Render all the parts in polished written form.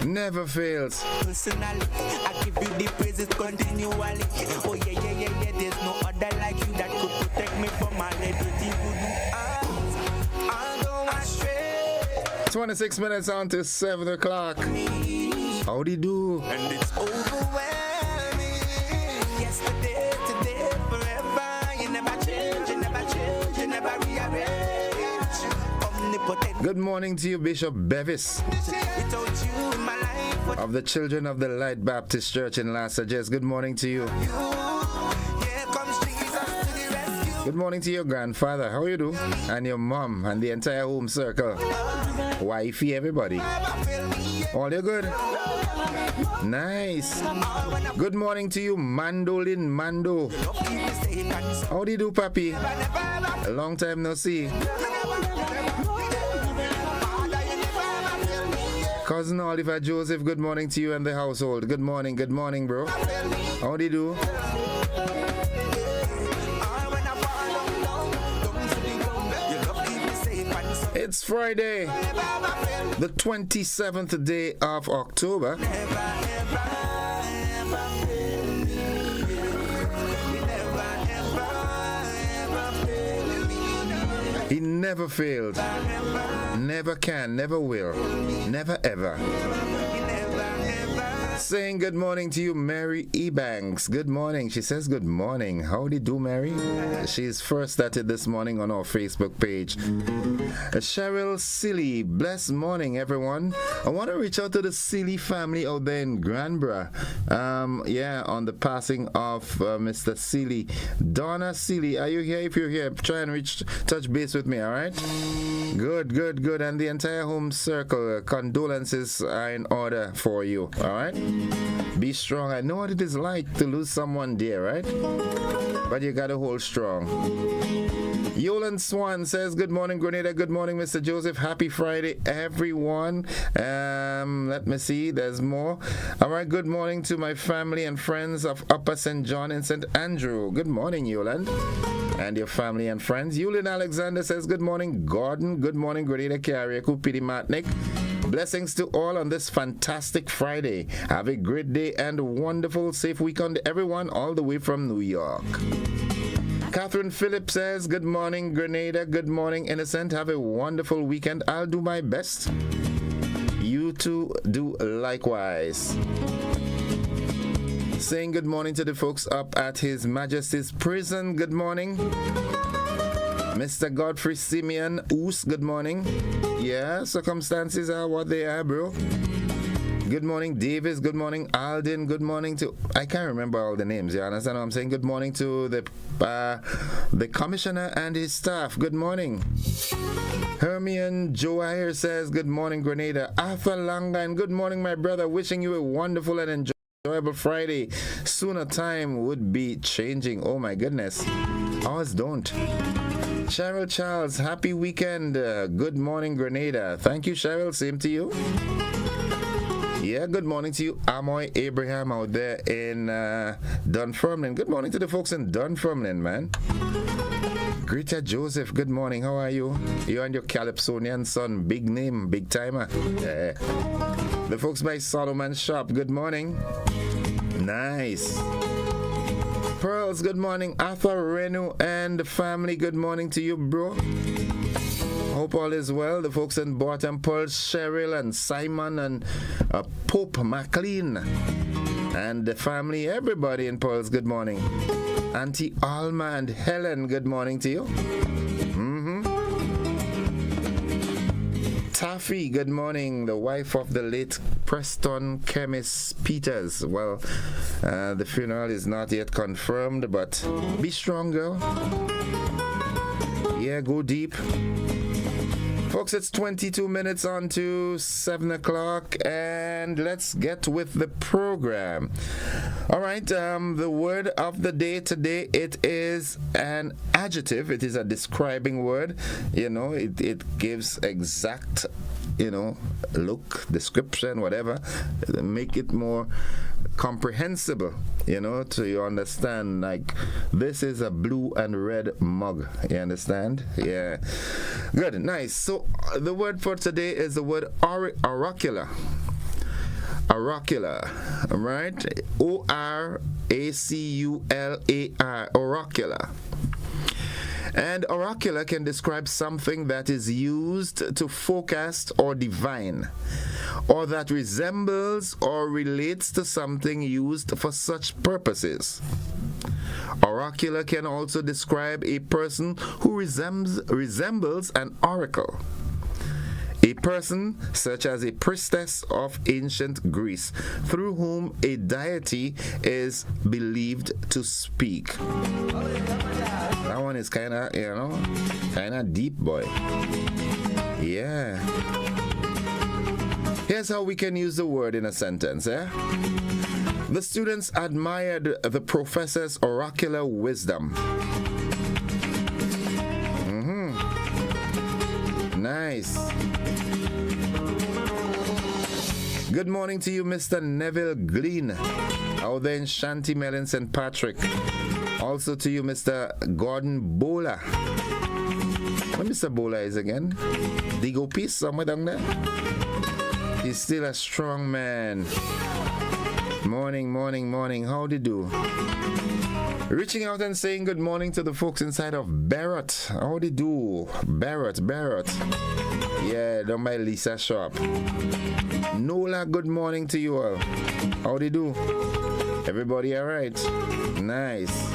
Never fails. Personally, I give you the praises continually. Oh yeah. There's no other like you that could protect me from my liberty. I go astray. 26 minutes on to 7 o'clock. Howdy do? And it's overwhelming. Yesterday, today, forever. You never change, you never rearrange. Omnipotent. Good morning to you, Bishop Bevis Without you in my life, of the Children of the Light Baptist Church in Las Vegas. Good morning to you. here comes Jesus to the rescue. Good morning to your grandfather. How you do? And your mom and the entire home circle. Wifey, everybody. All you good? Nice. Good morning to you, Mandolin Mando. How do you do, Papi? A long time no see. Cousin Oliver Joseph, good morning to you and the household. Good morning, bro. How do you do? It's Friday, the 27th day of October. He never failed, never can, never will, never ever. Saying good morning to you, Mary Ebanks. Good morning. She says good morning. How do you do, Mary? She's first at it this morning on our Facebook page. Cheryl Silly, blessed morning, everyone. I want to reach out to the Silly family out there in Granbra. On the passing of Mr. Silly. Donna Silly, are you here? If you're here, try and touch base with me, all right? Good. And the entire home circle, condolences are in order for you, all right? Be strong. I know what it is like to lose someone dear, right? But you gotta hold strong. Yolan Swan says, good morning, Grenada. Good morning, Mr. Joseph. Happy Friday, everyone. Let me see. There's more. All right. Good morning to my family and friends of Upper St. John and St. Andrew. Good morning, Yolan. And your family and friends. Yulin Alexander says, good morning, Gordon. Good morning, Grenada Carrier, Kupidi Matnik. Blessings to all on this fantastic Friday. Have a great day and a wonderful, safe weekend, everyone, all the way from New York. Catherine Phillips says, good morning, Grenada. Good morning, Innocent. Have a wonderful weekend. I'll do my best. You too do likewise. Saying good morning to the folks up at His Majesty's Prison. Good morning. Mr. Godfrey Simeon Oos, good morning. Yeah, circumstances are what they are, bro. Good morning, Davis. Good morning, Alden. Good morning to... I can't remember all the names, you understand what I'm saying? Good morning to the commissioner and his staff. Good morning. Hermione Joair says, good morning, Grenada. Arthur Langan, good morning, my brother. Wishing you a wonderful and enjoyable Friday. Soon a time would be changing. Oh, my goodness. Ours don't. Cheryl Charles, happy weekend. Good morning, Grenada. Thank you, Cheryl. Same to you. Yeah, good morning to you, Amoy Abraham out there in Dunfermline. Good morning to the folks in Dunfermline, man. Greta Joseph, good morning. How are you? You and your Calypsonian son, big name, big timer. Yeah. The folks by Solomon Shop, good morning. Nice. Pearls, good morning. Arthur Renu and the family, good morning to you, bro. Hope all is well. The folks in Bottom, Pearl, Cheryl and Simon and Pope McLean and the family, everybody in Pearls, good morning. Auntie Alma and Helen, good morning to you. Taffy, good morning, the wife of the late Preston Chemist Peters. Well, the funeral is not yet confirmed, but be strong, girl. Yeah, go deep. Folks, it's 22 minutes on to 7 o'clock, and let's get with the program. All right, the word of the day today, it is an adjective. It is a describing word. You know, it gives exact, look, description, whatever. Make it more comprehensible, to you understand, like, this is a blue and red mug. You understand? Yeah. Good, nice. So the word for today is the word oracular. Oracular, right? O-R-A-C-U-L-A-R, oracular. And oracular can describe something that is used to forecast or divine, or that resembles or relates to something used for such purposes. Oracular can also describe a person who resembles an oracle. A person such as a priestess of ancient Greece, through whom a deity is believed to speak. That one is kind of, kind of deep, boy. Yeah. Here's how we can use the word in a sentence, eh? The students admired the professor's oracular wisdom. Nice. Good morning to you, Mr. Neville Glean, out there in Shantimel in St. Patrick. Also to you, Mr. Gordon Bola. Where Mr. Bola is again? Digo Peace somewhere down there? He's still a strong man. Morning, morning, morning. How do you do? Reaching out and saying good morning to the folks inside of Barrett. How do you do? Barrett. Yeah, down by Lisa shop. Nola, good morning to you all. How do you do? Everybody all right? Nice.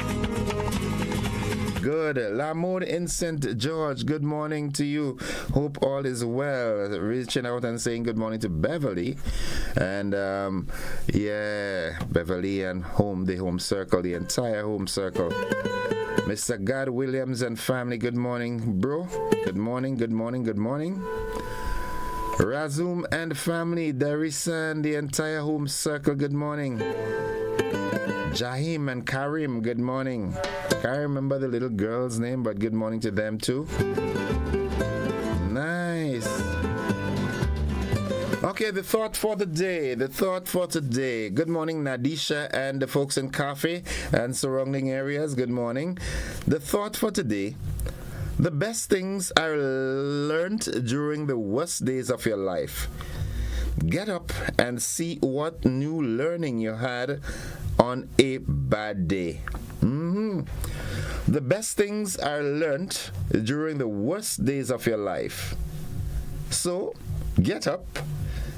Good. Lamode in St. George, good morning to you. Hope all is well. Reaching out and saying good morning to Beverly. And yeah, Beverly and the home circle, the entire home circle. Mr. God Williams and family, good morning, bro. Good morning. Razum and family, Darissa and the entire home circle, good morning. Jahim and Karim, good morning. Can't remember the little girl's name, but good morning to them too. Nice. Okay, the thought for the day. Good morning, Nadisha and the folks in Cafe and surrounding areas. Good morning. The thought for today. The best things I learned during the worst days of your life. Get up and see what new learning you had on a bad day. The best things are learned during the worst days of your life. So, get up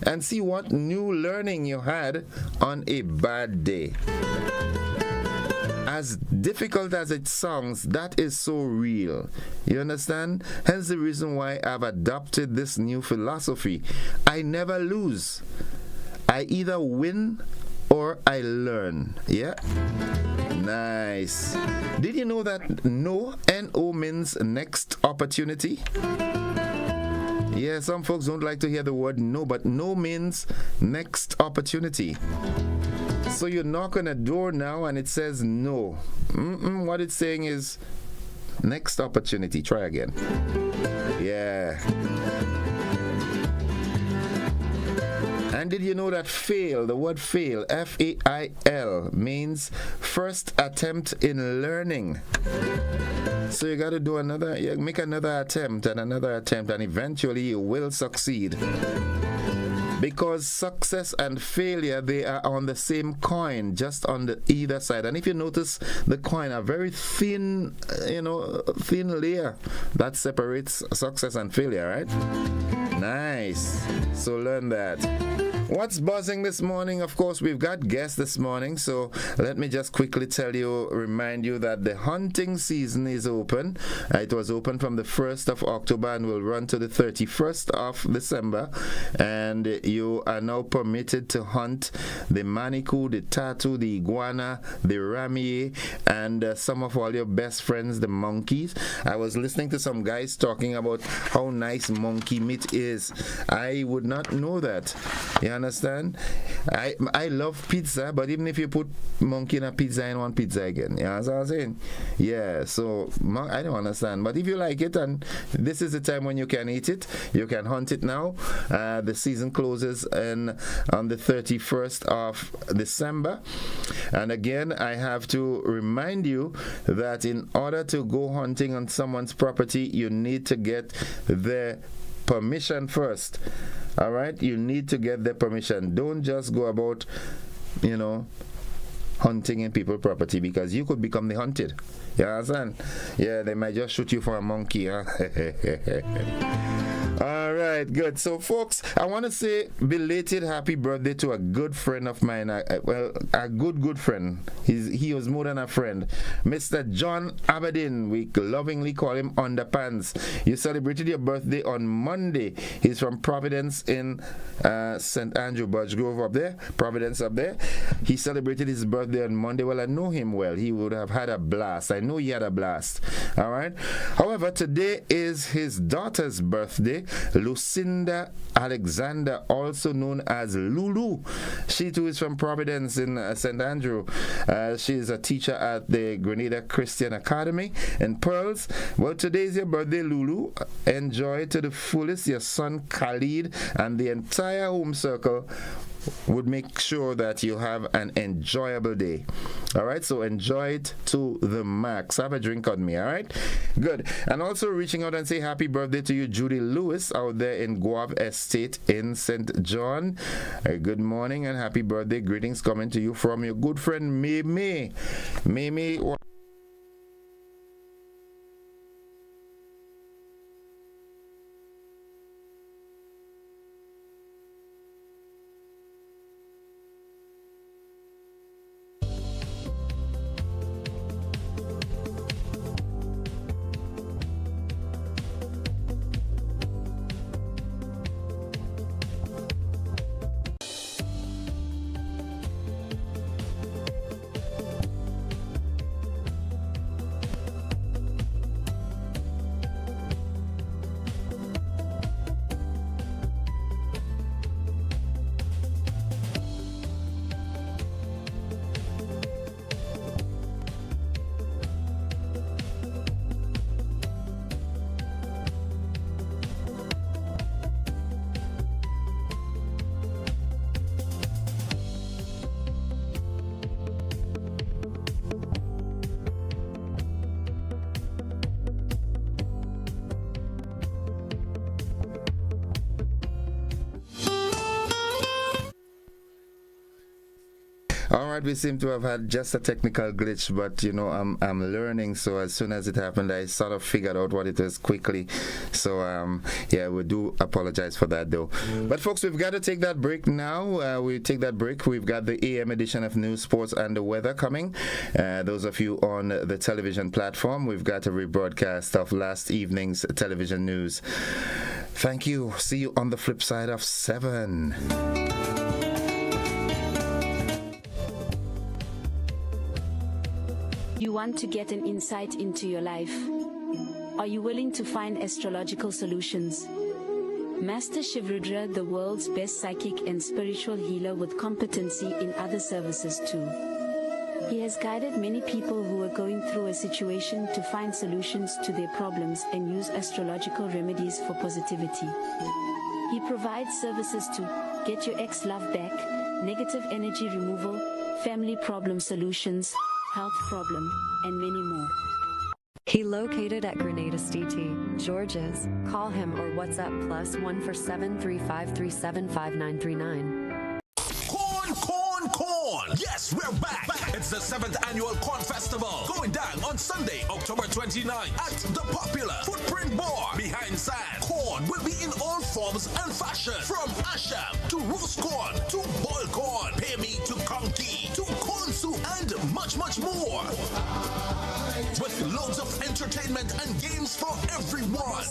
and see what new learning you had on a bad day. As difficult as it sounds, that is so real. You understand? Hence the reason why I've adopted this new philosophy. I never lose. I either win or I learn. Yeah? Nice. Did you know that no, N-O, means next opportunity? Yeah, some folks don't like to hear the word no, but no means next opportunity. So you knock on a door now and it says no. What it's saying is next opportunity. Try again. Yeah. And did you know that fail, the word fail, F-A-I-L, means first attempt in learning. So you got to do make another attempt, and eventually you will succeed. Because success and failure, they are on the same coin, just on the either side. And if you notice, the coin, a very thin, thin layer that separates success and failure, right? Nice. So learn that. What's buzzing this morning? Of course, we've got guests this morning, so let me just quickly remind you that the hunting season is open. It was open from the 1st of October and will run to the 31st of December. And you are now permitted to hunt the manikou, the tattoo, the iguana, the ramier, and some of all your best friends, the monkeys. I was listening to some guys talking about how nice monkey meat is. I would not know that. You understand? I love pizza, but even if you put monkey in a pizza, I want pizza again. You know what I'm saying? Yeah, so I don't understand. But if you like it, and this is the time when you can eat it, you can hunt it now. The season closes on the 31st of December. And again, I have to remind you that in order to go hunting on someone's property, you need to get their permission first. All right, you need to get their permission. Don't just go about, hunting in people's property, because you could become the hunted. You understand? Yeah, they might just shoot you for a monkey, huh? All right, good. So, folks, I want to say belated happy birthday to a good friend of mine. A good friend. He was more than a friend. Mr. John Aberdeen. We lovingly call him Underpants. You celebrated your birthday on Monday. He's from Providence in St. Andrew, Budge Grove up there. Providence up there. He celebrated his birthday on Monday. Well, I know him well. He would have had a blast. I know he had a blast. All right. However, today is his daughter's birthday. Lucinda Alexander, also known as Lulu. She too is from Providence in St. Andrew. She is a teacher at the Grenada Christian Academy in Pearls. Well, today is your birthday, Lulu. Enjoy to the fullest. Your son Khalid and the entire home circle would make sure that you have an enjoyable day. All right, so enjoy it to the max. Have a drink on me. All right, good. And also reaching out and say happy birthday to you, Judy Lewis, out there in Guave Estate in St. John. Good morning and happy birthday. Greetings coming to you from your good friend Mimi. All right, we seem to have had just a technical glitch, but I'm learning. So as soon as it happened, I sort of figured out what it was quickly. So yeah, we do apologize for that though. But folks, we've got to take that break now. We take that break. We've got the AM edition of News, Sports, and the Weather coming. Those of you on the television platform, we've got a rebroadcast of last evening's television news. Thank you. See you on the flip side of 7. You want to get an insight into your life? Are you willing to find astrological solutions? Master Shivrudra, the world's best psychic and spiritual healer with competency in other services too. He has guided many people who are going through a situation to find solutions to their problems and use astrological remedies for positivity. He provides services to get your ex-love back, negative energy removal, family problem solutions, health problem, and many more. He located at Grenada CT, George's. Call him or WhatsApp +1 for 735375939. Corn! Yes, we're back! It's the 7th annual Corn Festival, going down on Sunday, October 29th at the popular Footprint Bar behind Sand. Corn will be in all forms and fashion, from asham to roast corn to boiled corn, pay me to conky to corn soup, and much more. With loads of entertainment and games for everyone.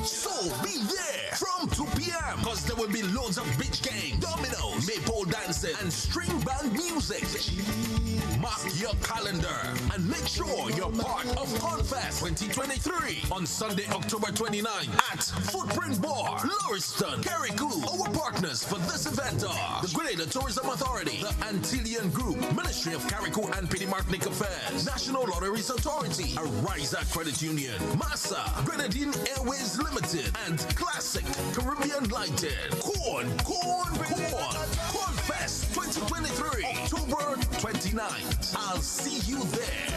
So be there from 2 p.m. because there will be loads of beach games, dominoes, maypole dancing, and string band music. Mark your calendar and make sure you're part of Cornfest 2023 on Sunday, October 29th at Footprint Bar, Lauriston, Carriacou. Our partners for this event are the Grenada Tourism Authority, the Antillean Group, Ministry of Carriacou and Petty Martinique Affairs, National Lotteries Authority, Ariza Credit Union, Massa, Grenadine Airways Limited, and Classic Caribbean Lighted. Cornfest 2023, October 29th. I'll see you there.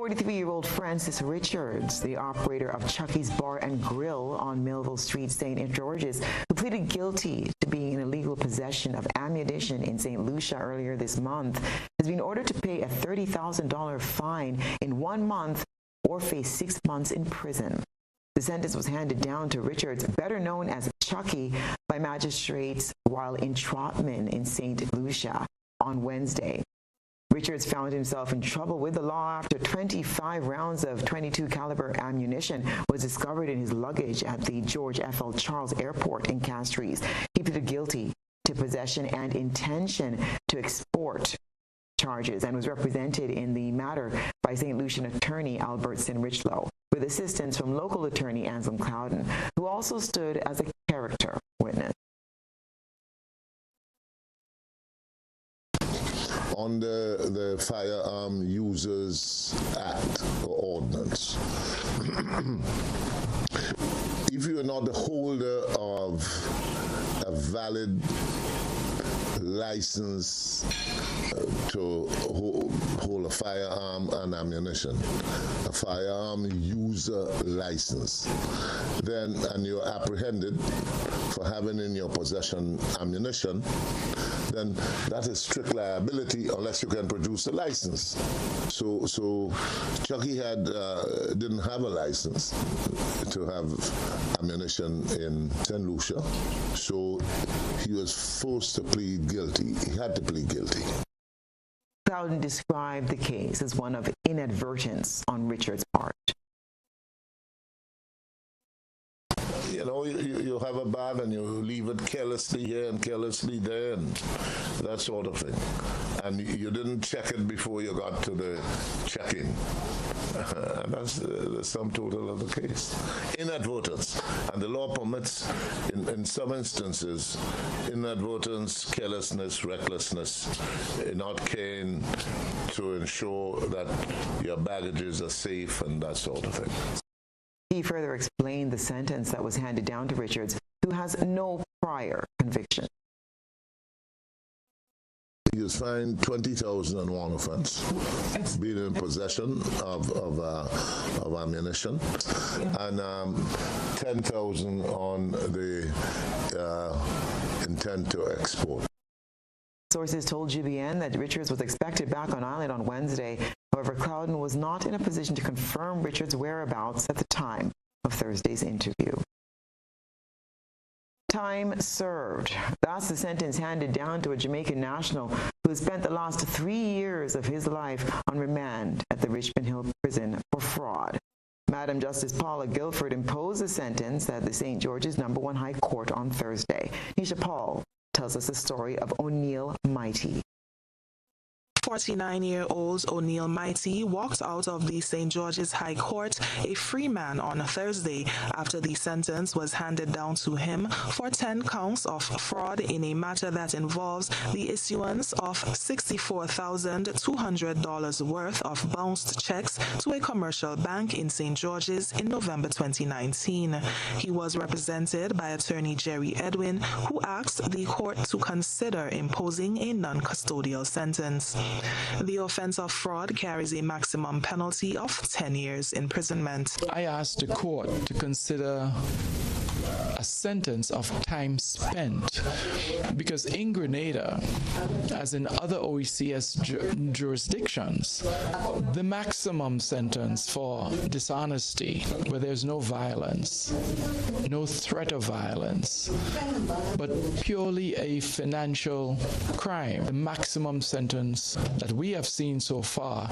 43-year-old Francis Richards, the operator of Chucky's Bar and Grill on Millville Street, St. George's, who pleaded guilty to being in illegal possession of ammunition in St. Lucia earlier this month, has been ordered to pay a $30,000 fine in 1 month or face 6 months in prison. The sentence was handed down to Richards, better known as Chucky, by magistrates while in Trotman in St. Lucia on Wednesday. Richards found himself in trouble with the law after 25 rounds of .22 caliber ammunition was discovered in his luggage at the George F.L. Charles Airport in Castries. He pleaded guilty to possession and intention to export charges and was represented in the matter by St. Lucian attorney Albertson Richlow, with assistance from local attorney Anselm Clouden, who also stood as a character witness. On the Firearm Users Act or Ordinance, if you are not the holder of a valid license to hold a firearm and ammunition, a firearm user license, then, and you're apprehended for having in your possession ammunition, then that is strict liability unless you can produce a license. So Chucky didn't have a license to have ammunition in St. Lucia, so he was forced to plead guilty. He had to plead guilty. Clouden described the case as one of inadvertence on Richards' part. You know, you have a bag and you leave it carelessly here and carelessly there and that sort of thing. And you didn't check it before you got to the check-in. And that's the sum total of the case. Inadvertence. And the law permits, in some instances, inadvertence, carelessness, recklessness, not caring to ensure that your baggages are safe and that sort of thing. He further explained the sentence that was handed down to Richards, who has no prior conviction. He was fined $20,000 on one offense, being in possession of ammunition, and $10,000 on the intent to export. Sources told GBN that Richards was expected back on island on Wednesday. However, Clouden was not in a position to confirm Richards' whereabouts at the time of Thursday's interview. Time served. That's the sentence handed down to a Jamaican national who spent the last 3 years of his life on remand at the Richmond Hill prison for fraud. Madam Justice Paula Guilford imposed the sentence at the St. George's No. 1 High Court on Thursday. Nisha Paul tells us the story of O'Neill Mighty. 49-year-old O'Neill Mighty walked out of the St. George's High Court a free man on Thursday after the sentence was handed down to him for 10 counts of fraud in a matter that involves the issuance of $64,200 worth of bounced checks to a commercial bank in St. George's in November 2019. He was represented by attorney Jerry Edwin, who asked the court to consider imposing a non-custodial sentence. The offense of fraud carries a maximum penalty of 10 years imprisonment. I asked the court to consider a sentence of time spent because in Grenada, as in other OECS jurisdictions, the maximum sentence for dishonesty, where there's no violence, no threat of violence, but purely a financial crime, the maximum sentence that we have seen so far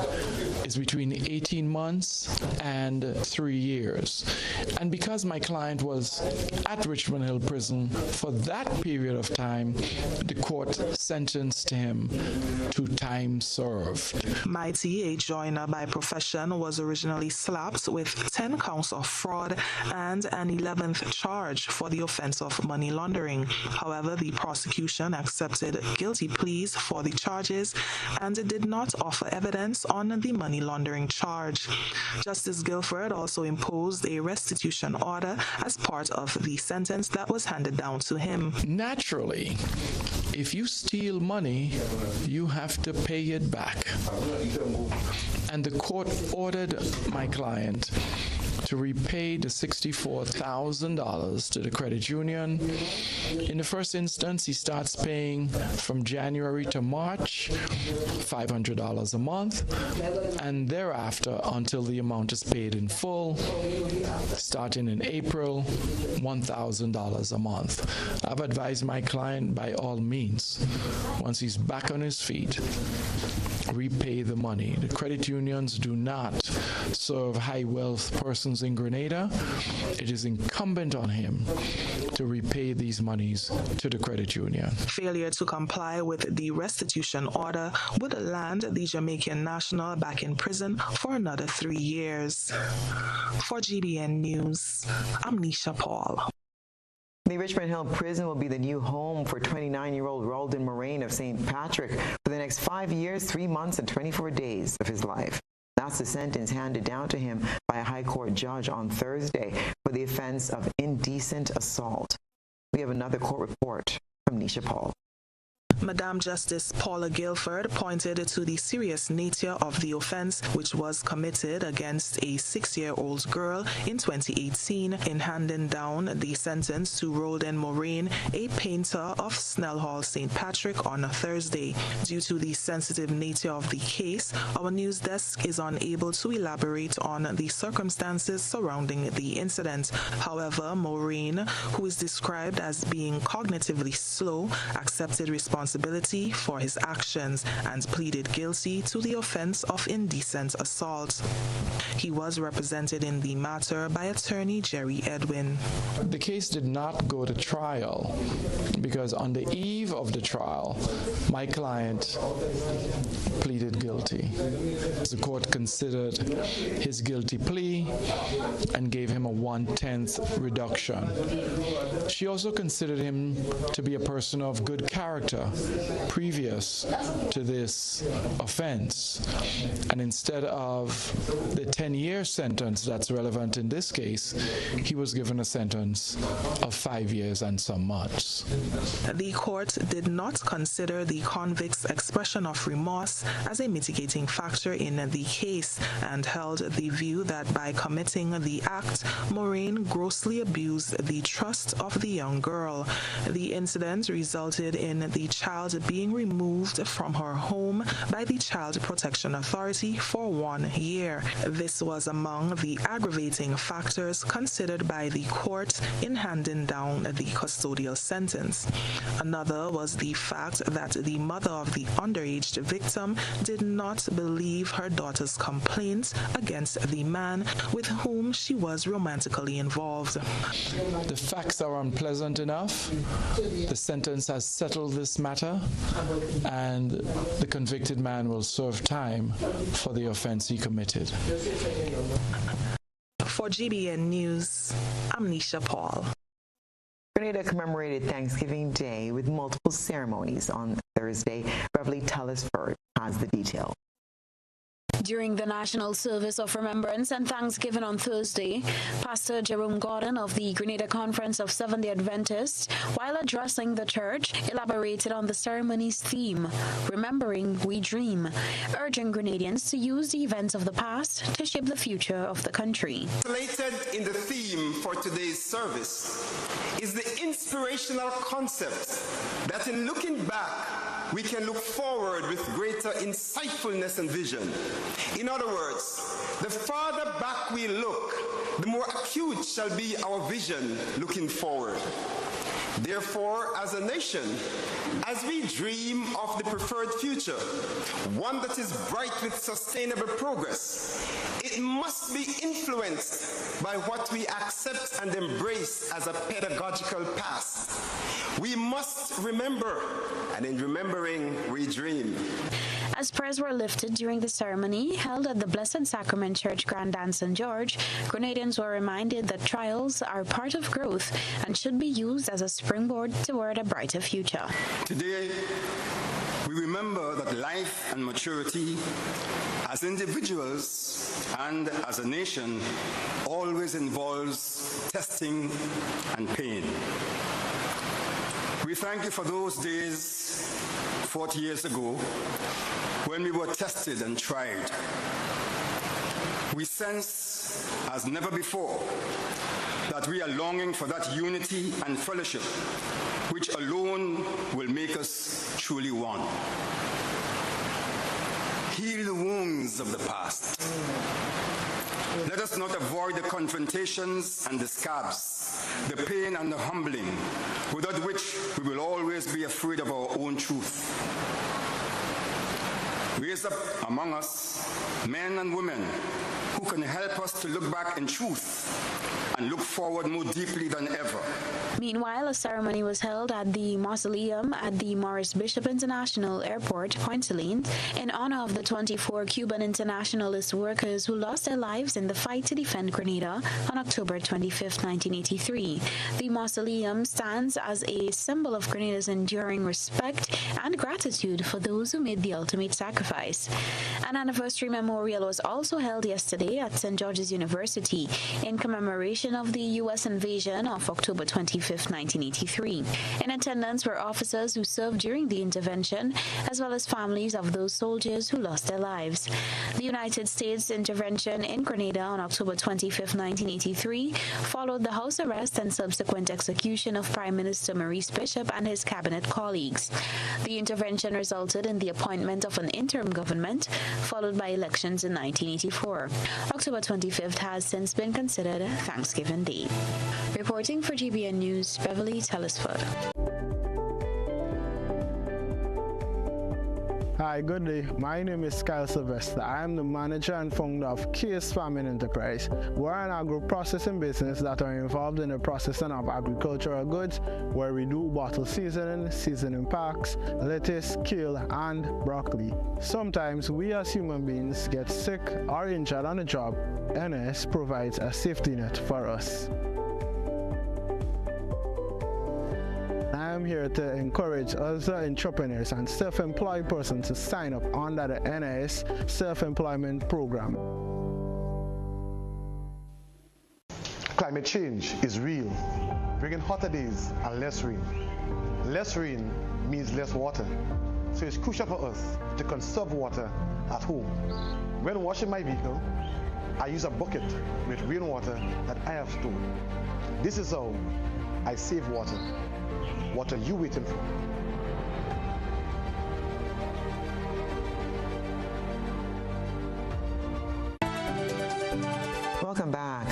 is between 18 months and 3 years. And because my client was at Richmond Hill Prison for that period of time, the court sentenced him to time served. Mighty, a joiner by profession, was originally slapped with 10 counts of fraud and an 11th charge for the offense of money laundering. However, the prosecution accepted guilty pleas for the charges and did not offer evidence on the money laundering charge. Justice Guilford also imposed a restitution order as part of the sentence that was handed down to him. Naturally, if you steal money, you have to pay it back. and the court ordered my client to repay the $64,000 to the credit union. In the first instance, he starts paying from January to March, $500 a month, and thereafter until the amount is paid in full, starting in April, $1,000 a month. I've advised my client by all means, once he's back on his feet, repay the money. The credit unions do not serve high wealth persons in Grenada. It is incumbent on him to repay these monies to the credit union. Failure to comply with the restitution order would land the Jamaican national back in prison for another 3 years. For GBN News, I'm Nisha Paul. The Richmond Hill Prison will be the new home for 29-year-old Ralden Moraine of St. Patrick for the next 5 years, 3 months, and 24 days of his life. That's the sentence handed down to him by a high court judge on Thursday for the offense of indecent assault. We have another court report from Nisha Paul. Madam Justice Paula Guilford pointed to the serious nature of the offense, which was committed against a 6-year-old girl in 2018, in handing down the sentence to Ralden Moraine, a painter of Snell Hall, St. Patrick, on a Thursday. Due to the sensitive nature of the case, our news desk is unable to elaborate on the circumstances surrounding the incident. However, Moraine, who is described as being cognitively slow, accepted responsibility for his actions and pleaded guilty to the offense of indecent assault. He was represented in the matter by attorney Jerry Edwin. The case did not go to trial because on the eve of the trial, my client pleaded guilty. The court considered his guilty plea and gave him a 1/10 reduction. She also considered him to be a person of good character previous to this offense, and instead of the 10-year sentence that's relevant in this case, he was given a sentence of 5 years and some months. The court did not consider the convict's expression of remorse as a mitigating factor in the case and held the view that by committing the act, Moraine grossly abused the trust of the young girl. The incident resulted in the child being removed from her home by the Child Protection Authority for 1 year. This was among the aggravating factors considered by the court in handing down the custodial sentence. Another was the fact that the mother of the underage victim did not believe her daughter's complaints against the man with whom she was romantically involved. The facts are unpleasant enough. The sentence has settled this matter, and the convicted man will serve time for the offense he committed. For GBN News, I'm Nisha Paul. Grenada commemorated Thanksgiving Day with multiple ceremonies on Thursday. Beverly Tellisford has the detail. During the National Service of Remembrance and Thanksgiving on Thursday, Pastor Jerome Gordon of the Grenada Conference of Seventh-day Adventists, while addressing the church, elaborated on the ceremony's theme, Remembering We Dream, urging Grenadians to use the events of the past to shape the future of the country. Related in the theme for today's service is the inspirational concept that in looking back, we can look forward with greater insightfulness and vision. In other words, the farther back we look, the more acute shall be our vision looking forward. Therefore, as a nation, as we dream of the preferred future, one that is bright with sustainable progress, it must be influenced by what we accept and embrace as a pedagogical past. We must remember, and in remembering, we dream. As prayers were lifted during the ceremony held at the Blessed Sacrament Church, Grandin St. George, Grenadians were reminded that trials are part of growth and should be used as a springboard toward a brighter future. Today, we remember that life and maturity as individuals and as a nation always involves testing and pain. We thank you for those days 40 years ago when we were tested and tried. We sense, as never before, that we are longing for that unity and fellowship, which alone will make us truly one. Heal the wounds of the past. Let us not avoid the confrontations and the scabs, the pain and the humbling, without which we will always be afraid of our own truth. Raise up among us men and women who can help us to look back in truth and look forward more deeply than ever. Meanwhile, a ceremony was held at the mausoleum at the Morris Bishop International Airport, Point Salines, in honor of the 24 Cuban internationalist workers who lost their lives in the fight to defend Grenada on October 25, 1983. The mausoleum stands as a symbol of Grenada's enduring respect and gratitude for those who made the ultimate sacrifice. An anniversary memorial was also held yesterday at St. George's University in commemoration of the U.S. invasion of October 25, 1983. In attendance were officers who served during the intervention, as well as families of those soldiers who lost their lives. The United States intervention in Grenada on October 25, 1983, followed the house arrest and subsequent execution of Prime Minister Maurice Bishop and his cabinet colleagues. The intervention resulted in the appointment of an interim government, followed by elections in 1984. October 25th has since been considered Thanksgiving Day. Reporting for GBN News, Beverly Telesford. Hi, good day. My name is Kyle Sylvester. I am the manager and founder of Case Farming Enterprise. We're an agro-processing business that are involved in the processing of agricultural goods, where we do bottle seasoning packs, lettuce, kale, and broccoli. Sometimes we as human beings get sick or injured on the job. NS provides a safety net for us. I am here to encourage other entrepreneurs and self-employed persons to sign up under the NIS Self-Employment Program. Climate change is real, bringing hotter days and less rain. Less rain means less water, so it's crucial for us to conserve water at home. When washing my vehicle, I use a bucket with rainwater that I have stored. This is how I save water. What are you waiting for? Welcome back.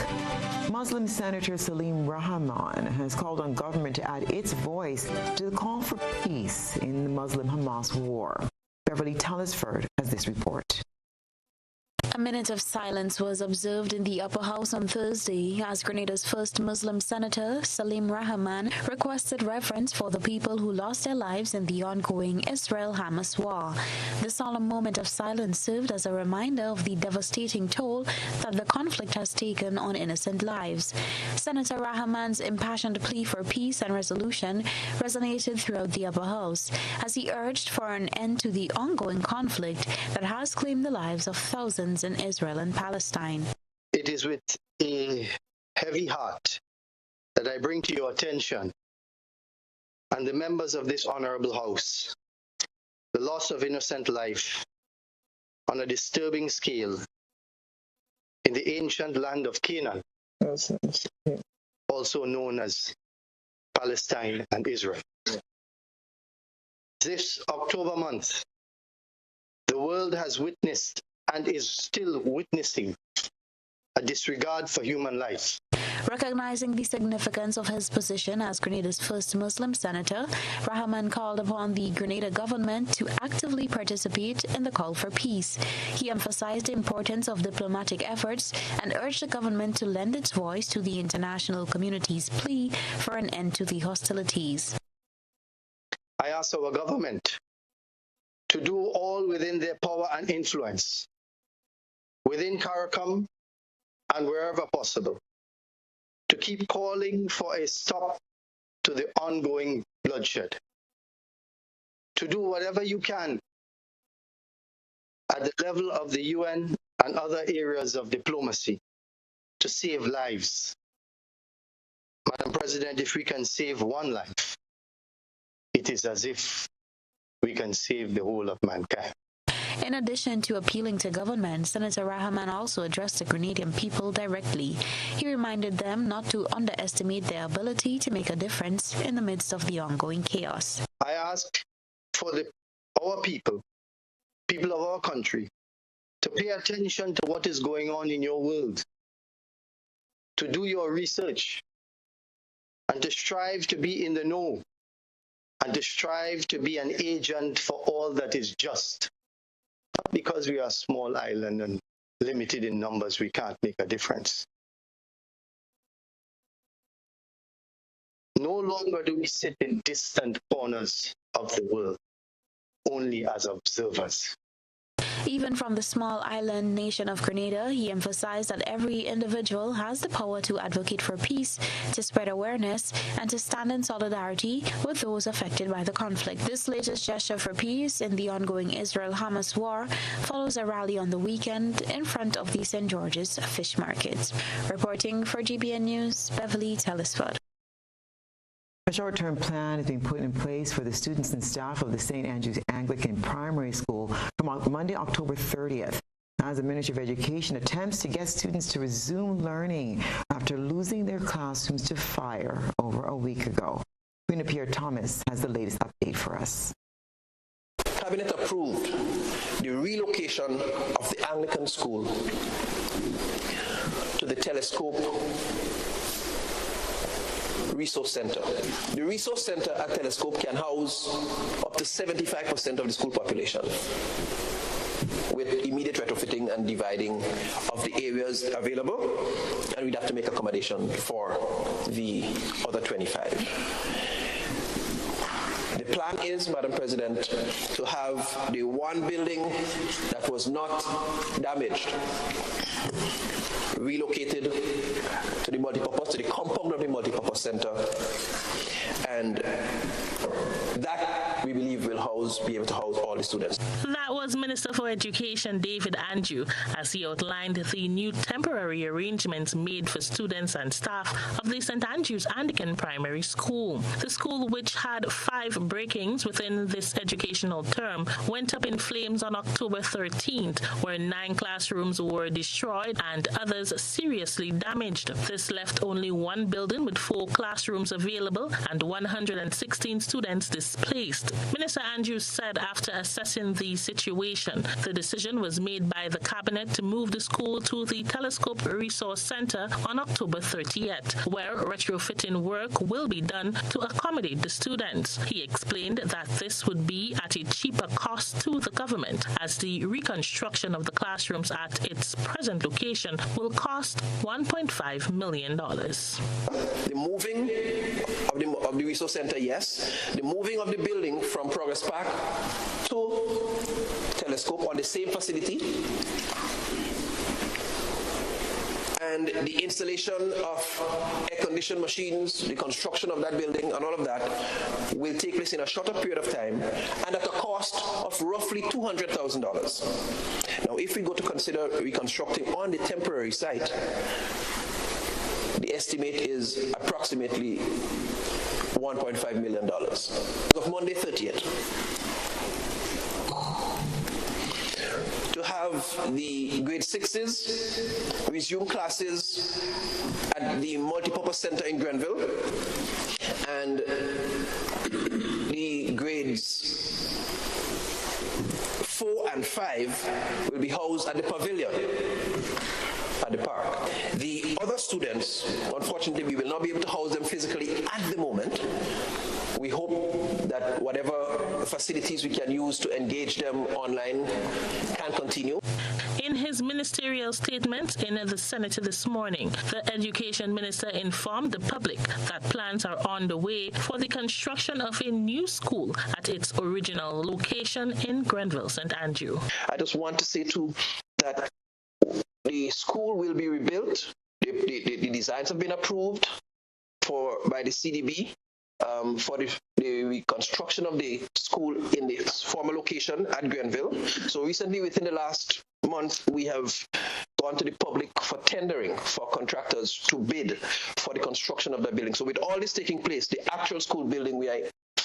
Muslim Senator Salim Rahman has called on government to add its voice to the call for peace in the Muslim-Hamas war. Beverly Telesford has this report. A minute of silence was observed in the upper house on Thursday as Grenada's first Muslim senator, Salim Rahman, requested reverence for the people who lost their lives in the ongoing Israel-Hamas war. The solemn moment of silence served as a reminder of the devastating toll that the conflict has taken on innocent lives. Senator Rahman's impassioned plea for peace and resolution resonated throughout the upper house as he urged for an end to the ongoing conflict that has claimed the lives of thousands in Israel and Palestine. It is with a heavy heart that I bring to your attention and the members of this honorable house the loss of innocent life on a disturbing scale in the ancient land of Canaan, also known as Palestine and Israel. This October month, the world has witnessed and is still witnessing a disregard for human life. Recognizing the significance of his position as Grenada's first Muslim senator, Rahman called upon the Grenada government to actively participate in the call for peace. He emphasized the importance of diplomatic efforts and urged the government to lend its voice to the international community's plea for an end to the hostilities. I ask our government to do all within their power and influence, within CARICOM and wherever possible, to keep calling for a stop to the ongoing bloodshed, to do whatever you can at the level of the UN and other areas of diplomacy to save lives. Madam President, if we can save one life, it is as if we can save the whole of mankind. In addition to appealing to government, Senator Rahman also addressed the Grenadian people directly. He reminded them not to underestimate their ability to make a difference in the midst of the ongoing chaos. I ask for our people of our country, to pay attention to what is going on in your world, to do your research, and to strive to be in the know, and to strive to be an agent for all that is just. Not because we are a small island and limited in numbers, we can't make a difference. No longer do we sit in distant corners of the world, only as observers. Even from the small island nation of Grenada, he emphasized that every individual has the power to advocate for peace, to spread awareness, and to stand in solidarity with those affected by the conflict. This latest gesture for peace in the ongoing Israel-Hamas war follows a rally on the weekend in front of the St. George's Fish Market. Reporting for GBN News, Beverly Telesford. A short-term plan is being put in place for the students and staff of the St. Andrew's Anglican Primary School from Monday, October 30th, as the Ministry of Education attempts to get students to resume learning after losing their classrooms to fire over a week ago. Queen Pierre Thomas has the latest update for us. Cabinet approved the relocation of the Anglican School to the Telescope Resource Center. The Resource Center at Telescope can house up to 75% of the school population, with immediate retrofitting and dividing of the areas available, and we'd have to make accommodation for the other 25. The plan is, Madam President, to have the one building that was not damaged relocated to the multipurpose, to the compound of the multipurpose center, and that we believe will be able to house all the students. That was Minister for Education David Andrew as he outlined the new temporary arrangements made for students and staff of the St. Andrew's Anglican Primary School. The school, which had 5 break-ins within this educational term, went up in flames on October 13th, where 9 classrooms were destroyed and others seriously damaged. This left only one building with 4 classrooms available and 116 students displaced. Minister Andrews said after assessing the situation, the decision was made by the Cabinet to move the school to the Telescope Resource Center on October 30th, where retrofitting work will be done to accommodate the students. He explained that this would be at a cheaper cost to the government, as the reconstruction of the classrooms at its present location will cost $1.5 million. The moving of the Resource Center, yes. The moving of the building from Progress Park to Telescope on the same facility, and the installation of air-conditioned machines, the construction of that building and all of that will take place in a shorter period of time and at a cost of roughly $200,000. Now, if we go to consider reconstructing on the temporary site, the estimate is approximately $1.5 million. As of Monday 30th, to have the grade 6s resume classes at the multipurpose center in Grenville, and the grades 4 and 5 will be housed at the pavilion at the park. The other students, unfortunately, we will not be able to house them physically at the moment. We hope that whatever facilities we can use to engage them online can continue. In his ministerial statement in the Senate this morning, the Education Minister informed the public that plans are on the way for the construction of a new school at its original location in Grenville, St. Andrew. I just want to say too that the school will be rebuilt. The designs have been approved by the CDB. For the reconstruction of the school in the former location at Grenville. So recently, within the last month, we have gone to the public for tendering for contractors to bid for the construction of the building. So with all this taking place, the actual school building, we are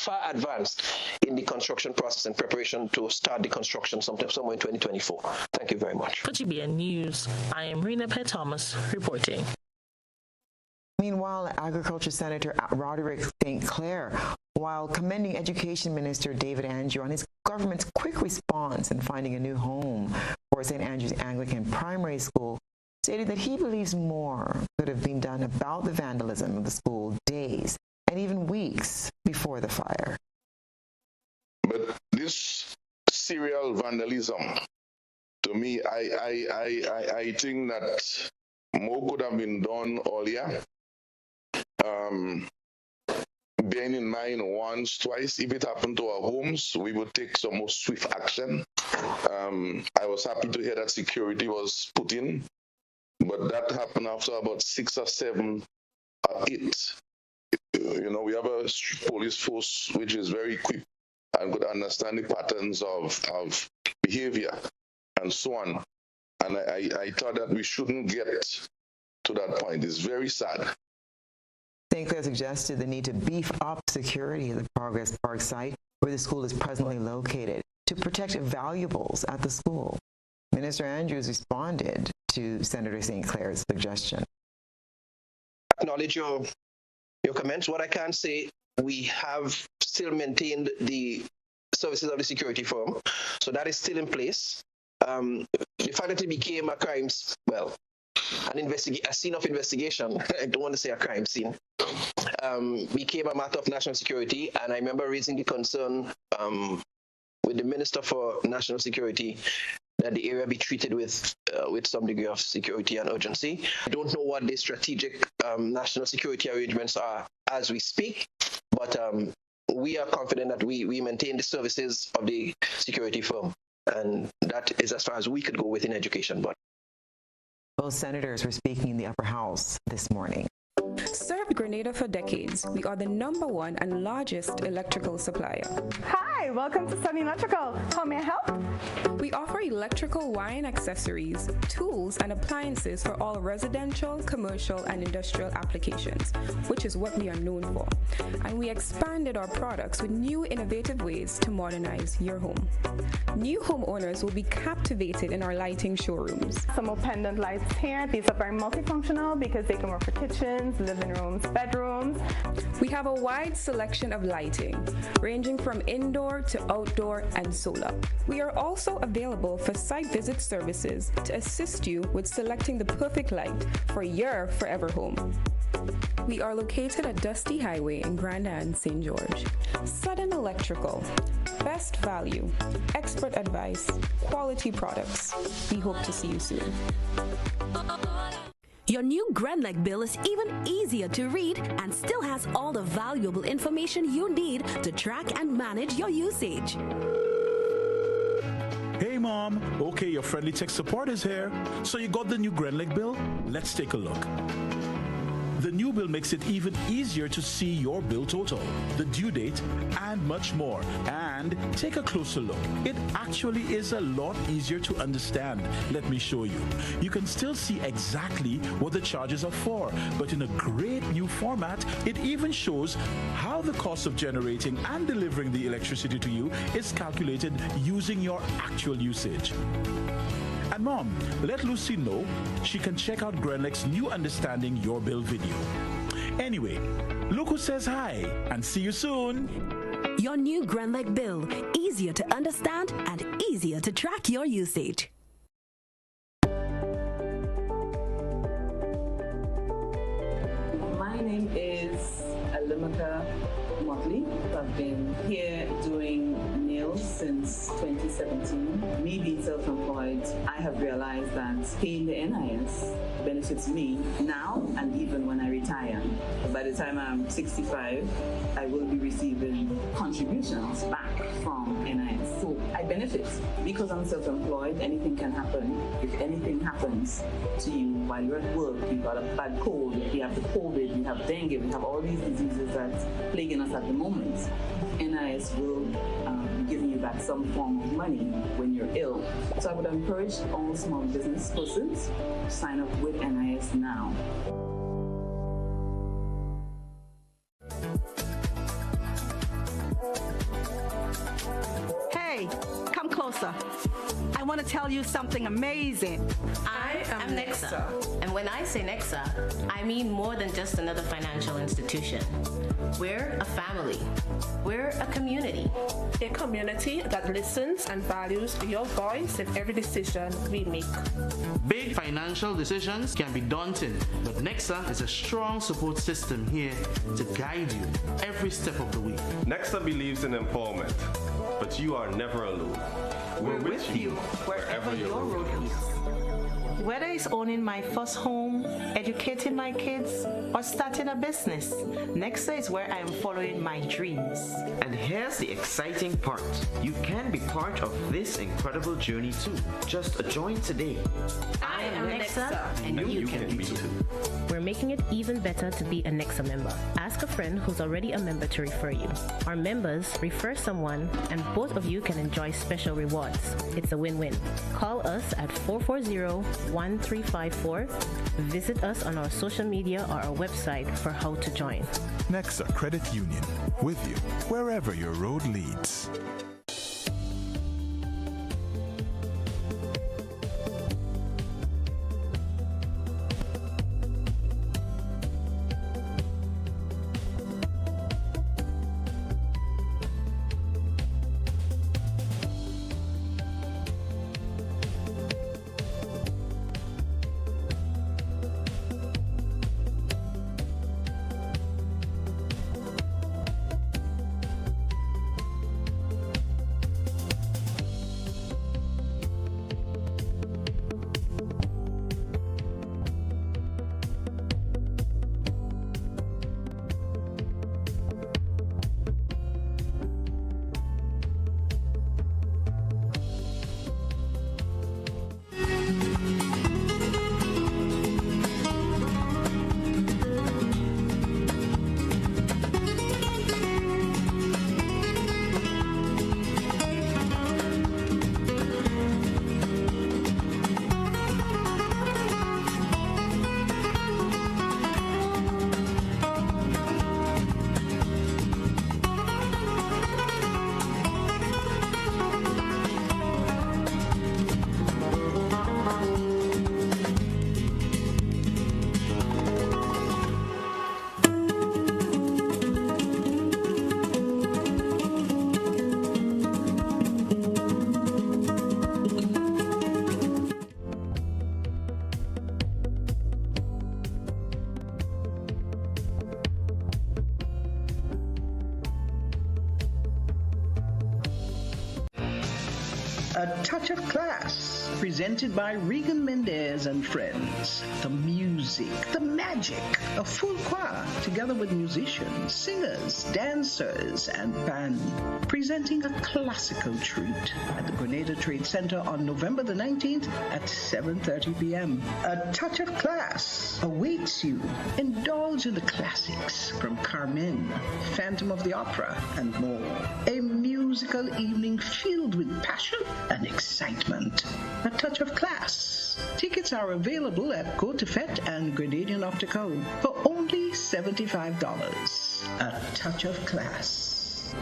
far advanced in the construction process and preparation to start the construction somewhere in 2024. Thank you very much. For GBN News, I am Rena Pett Thomas reporting. Meanwhile, Agriculture Senator Roderick St. Clair, while commending Education Minister David Andrew on his government's quick response in finding a new home for St. Andrew's Anglican Primary School, stated that he believes more could have been done about the vandalism of the school days and even weeks before the fire. But this serial vandalism, to me, I think that more could have been done earlier. Bearing in mind once, twice, if it happened to our homes, we would take some more swift action. I was happy to hear that security was put in, but that happened after about 6 or 7 or 8. You know, we have a police force which is very quick and could understand the patterns of behavior and so on. And I thought that we shouldn't get to that point. It's very sad. St. Clair suggested the need to beef up security at the Progress Park site where the school is presently located to protect valuables at the school. Minister Andrews responded to Senator St. Clair's suggestion. Acknowledge your comments. What I can say, we have still maintained the services of the security firm, so that is still in place. The fact that it became a crime, well, a scene of investigation, I don't want to say a crime scene, became a matter of national security, and I remember raising the concern with the Minister for National Security that the area be treated with some degree of security and urgency. I don't know what the strategic national security arrangements are as we speak, but we are confident that we maintain the services of the security firm, and that is as far as we could go within education. But both senators were speaking in the upper house this morning. Served Grenada for decades, we are the #1 and largest electrical supplier. Hi, welcome to Sunny Electrical. How may I help? We offer electrical wiring accessories, tools, and appliances for all residential, commercial, and industrial applications, which is what we are known for. And we expanded our products with new innovative ways to modernize your home. New homeowners will be captivated in our lighting showrooms. Some more pendant lights here. These are very multifunctional because they can work for kitchens, living rooms, bedrooms. We have a wide selection of lighting, ranging from indoor to outdoor and solar. We are also available for site visit services to assist you with selecting the perfect light for your forever home. We are located at Dusty Highway in Grenada and St. George. Sudden Electrical. Best value, expert advice, quality products. We hope to see you soon. Your new Grenlec bill is even easier to read and still has all the valuable information you need to track and manage your usage. Hey Mom, okay, your friendly tech support is here. So you got the new Grenlec bill? Let's take a look. The new bill makes it even easier to see your bill total, the due date, and much more. And take a closer look. It actually is a lot easier to understand. Let me show you. You can still see exactly what the charges are for, but in a great new format, it even shows how the cost of generating and delivering the electricity to you is calculated using your actual usage. And Mom, let Lucy know she can check out Grenlec's new Understanding Your Bill video. Anyway, look who says hi, and see you soon. Your new Grenlec bill, easier to understand and easier to track your usage. My name is Alimaka Motley. I've been here doing nails since 2017. Me being self-employed, I have realized that paying the NIS benefits me now and even when I retire. By the time I'm 65, I will be receiving contributions back from NIS. So I benefit because I'm self-employed. Anything can happen. If anything happens to you while you're at work, you've got a bad cold, you have the COVID, you have dengue, we have all these diseases that's plaguing us at the moment. NIS will be giving you back some form of money when you're ill. So I would encourage all small business persons to sign up with NIS now. tell you something amazing. I am Nexa. And when I say Nexa, I mean more than just another financial institution. We're a family. We're a community. A community that listens and values your voice in every decision we make. Big financial decisions can be daunting, but Nexa is a strong support system here to guide you every step of the way. Nexa believes in empowerment, but you are never alone. We're with you wherever your road leads. Whether it's owning my first home, educating my kids, or starting a business, Nexa is where I am following my dreams. And here's the exciting part. You can be part of this incredible journey too. Just join today. I am Nexa, and you can be too. We're making it even better to be a Nexa member. Ask a friend who's already a member to refer you. Our members refer someone, and both of you can enjoy special rewards. It's a win-win. Call us at 440-1354. Visit us on our social media or our website for how to join. Nexa Credit Union, with you wherever your road leads. A Touch of Class, presented by Regan Mendez and friends. The music, the magic, a full choir, together with musicians, singers, dancers, and band, presenting a classical treat at the Grenada Trade Center on November the 19th at 7:30 p.m. A Touch of Class awaits you. Indulge in the classics from Carmen, Phantom of the Opera, and more. A musical evening filled with passion and excitement. A Touch of Class. Tickets are available at Go to Fet and Grenadian Optical for only $75. A Touch of Class.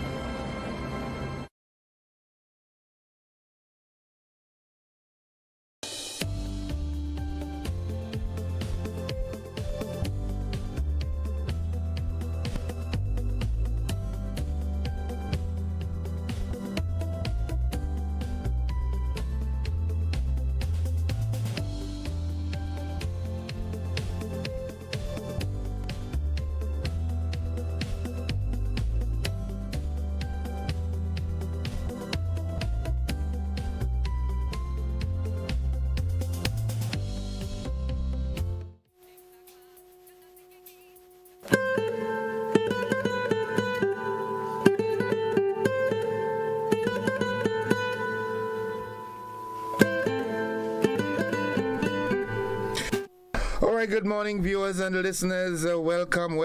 Good morning, viewers and listeners. Welcome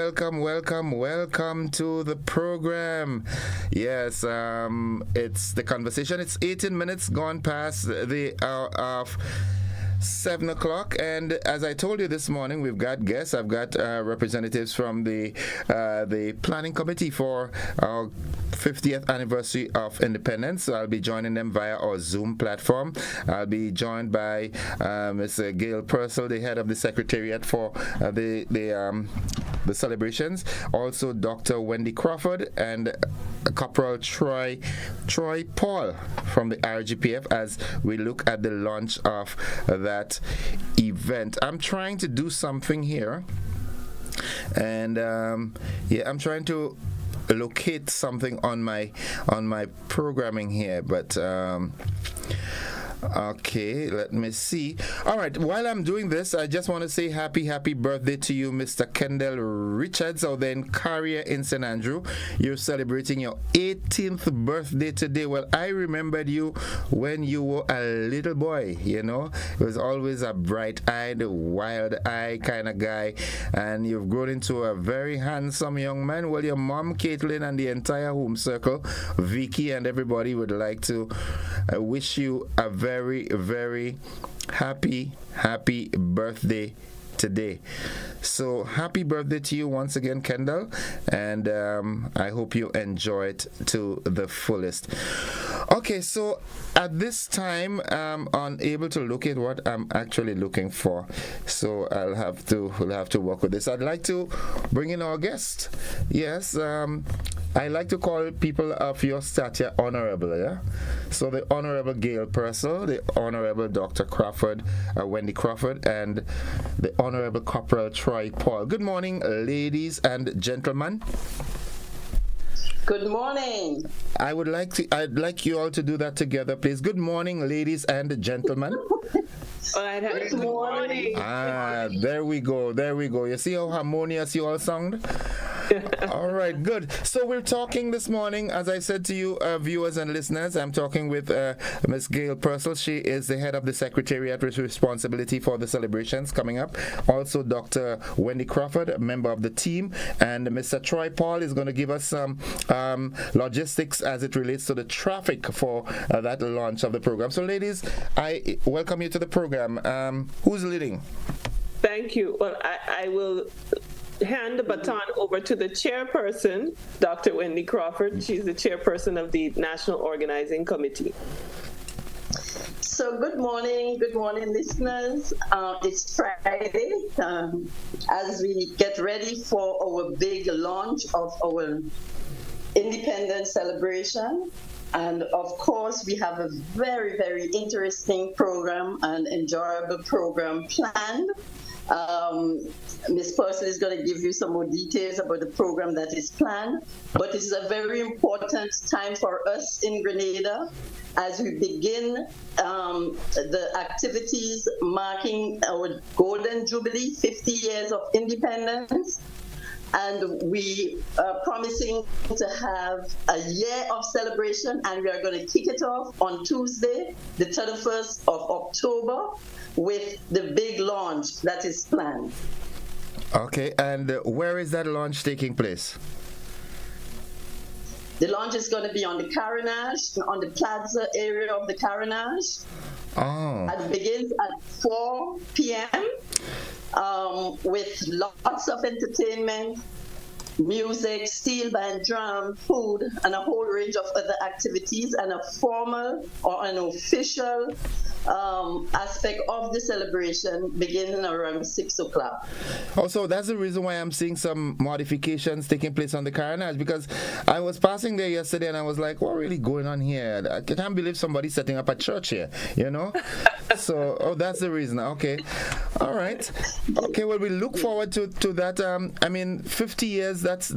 to the program. Yes, it's The Conversation. It's 18 minutes gone past the hour of 7 o'clock, and as I told you this morning, we've got guests. I've got representatives from the planning committee for our 50th anniversary of independence. So I'll be joining them via our Zoom platform. I'll be joined by Ms. Gail Purcell, the head of the secretariat for the celebrations. Also, Dr. Wendy Crawford and Corporal Troy Paul from the RGPF as we look at the launch of that event. I'm trying to do something here, and I'm trying to locate something on my programming here, but okay, let me see. All right, while I'm doing this, I just want to say happy birthday to you, Mr. Kendall Richards, out there in Carrier in St. Andrew. You're celebrating your 18th birthday today. Well, I remembered you when you were a little boy, you know. It was always a bright-eyed, wild-eyed kind of guy, and you've grown into a very handsome young man. Well, your mom, Caitlin, and the entire home circle, Vicky, and everybody would like to wish you a very, very happy birthday today. So happy birthday to you once again, Kendall, and I hope you enjoy it to the fullest. Okay, so at this time I'm unable to locate what I'm actually looking for, so we'll have to work with this. I'd like to bring in our guest. Yes, I like to call people of your stature honorable, yeah? So the Honorable Gail Purcell, the Honorable Dr. Crawford, Wendy Crawford, and the Honorable Corporal Troy Paul. Good morning, ladies and gentlemen. Good morning. I'd like you all to do that together, please. Good morning, ladies and gentlemen. Good morning. There we go. You see how harmonious you all sound? All right, good. So we're talking this morning, as I said to you, viewers and listeners, I'm talking with Ms. Gail Purcell. She is the head of the secretariat with responsibility for the celebrations coming up. Also, Dr. Wendy Crawford, a member of the team, and Mr. Troy Paul is going to give us some logistics as it relates to the traffic for that launch of the program. So, ladies, I welcome you to the program. Who's leading? Thank you. Well, I will hand the baton over to the chairperson, Dr. Wendy Crawford. She's the chairperson of the National Organizing Committee. So good morning, listeners. It's Friday as we get ready for our big launch of our independence celebration. And of course, we have a very, very interesting program and enjoyable program planned. Ms. Purcell is going to give you some more details about the program that is planned, but it is a very important time for us in Grenada as we begin the activities marking our Golden Jubilee, 50 years of independence. And we are promising to have a year of celebration, and we are going to kick it off on Tuesday, the 31st of October, with the big launch that is planned. Okay, and where is that launch taking place? The launch is going to be on the Carenage, on the plaza area of the Carenage. Oh. It begins at 4 p.m. With lots of entertainment, music, steel band, drum, food, and a whole range of other activities, and a formal or an official aspect of the celebration beginning around 6 o'clock. Also, that's the reason why I'm seeing some modifications taking place on the Carenage, because I was passing there yesterday and I was like, what really going on here? I can't believe somebody's setting up a church here, you know? So, that's the reason. Okay. All right. Okay, well, we look forward to that. I mean, 50 years, that's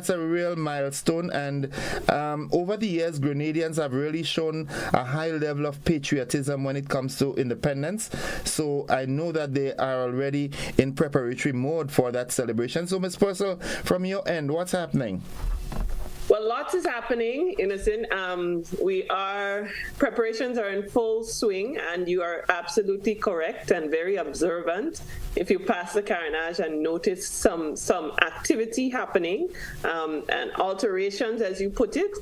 a real milestone, and over the years, Grenadians have really shown a high level of patriotism when it comes to independence. So I know that they are already in preparatory mode for that celebration. So, Ms. Purcell, from your end, what's happening? Well, lots is happening, Innocent. Preparations are in full swing, and you are absolutely correct and very observant if you pass the Carenage and notice some activity happening and alterations, as you put it,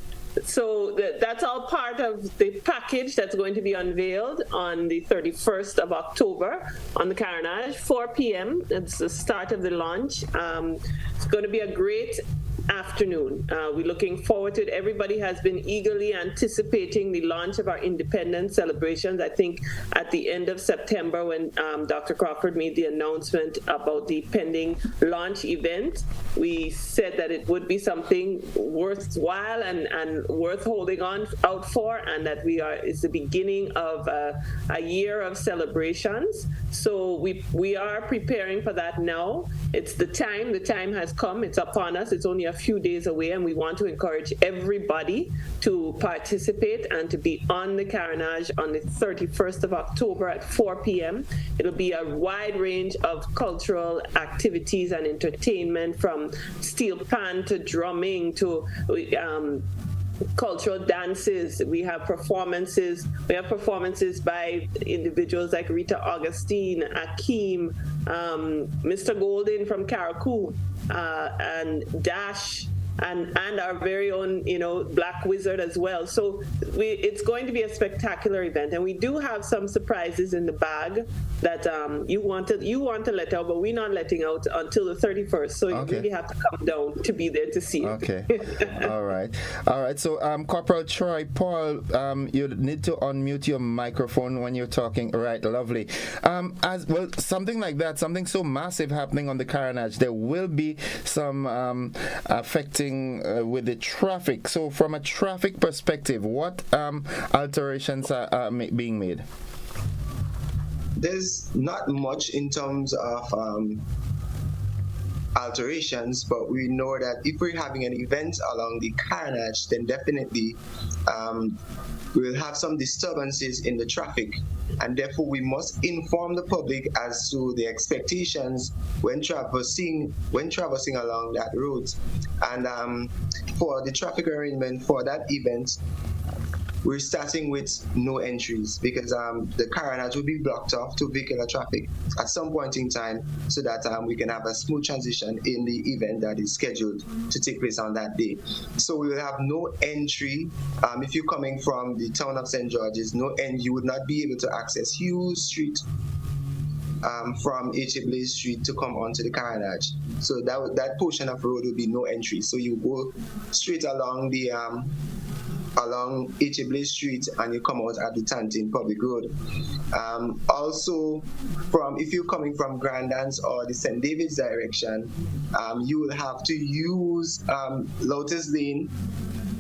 So that's all part of the package that's going to be unveiled on the 31st of October on the Carnage, 4 p.m. It's the start of the launch. It's going to be a great afternoon. We're looking forward to it. Everybody has been eagerly anticipating the launch of our independence celebrations. I think at the end of September, when Dr. Crawford made the announcement about the pending launch event, we said that it would be something worthwhile and worth holding on out for, and that it's the beginning of a year of celebrations. So we are preparing for that now. It's the time. The time has come. It's upon us. It's only a few days away, and we want to encourage everybody to participate and to be on the Carnage on the 31st of October at 4 p.m. It'll be a wide range of cultural activities and entertainment, from steel pan to drumming to cultural dances. We have performances. We have performances by individuals like Rita Augustine, Akeem, Mr. Golden from Caracou, and Dash, and our very own, Black Wizard as well. So it's going to be a spectacular event, and we do have some surprises in the bag that you want to let out, but we're not letting out until the 31st. So you really have to come down to be there to see it. Okay. All right. So Corporal Troy Paul, you need to unmute your microphone when you're talking. Right. Lovely. As well, something like that, something so massive happening on the Carnage, there will be some affecting with the traffic. So from a traffic perspective, what alterations are being made? There's not much in terms of alterations, but we know that if we're having an event along the Carnage, then definitely we will have some disturbances in the traffic, and therefore we must inform the public as to the expectations when traversing along that route. And for the traffic arrangement for that event, we're starting with no entries, because the Carnage will be blocked off to vehicular traffic at some point in time, so that we can have a smooth transition in the event that is scheduled to take place on that day. So we will have no entry. If you're coming from the town of St. George's, you would not be able to access Hughes Street from H.A. Blaze Street to come onto the Carnage. So that portion of road will be no entry. So you go straight along the along H.A. Blaze Street, and you come out at the Tantin Public Road. Also, if you're coming from Grandans or the St. David's direction, you will have to use Lotus Lane,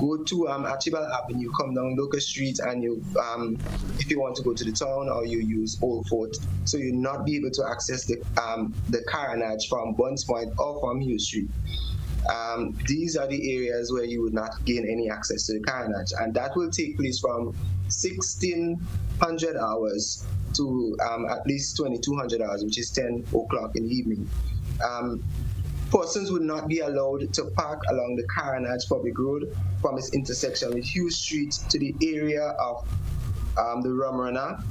go to Archibald Avenue, come down Locust Street, and you, if you want to go to the town, or you use Old Fort. So you'll not be able to access the Carnage from Buns Point or from Hughes Street. These are the areas where you would not gain any access to the Carnage, and that will take place from 1600 hours to at least 2200 hours, which is 10 o'clock in the evening. Persons would not be allowed to park along the Carnage Public Road from its intersection with Hughes Street to the area of the Rum Runner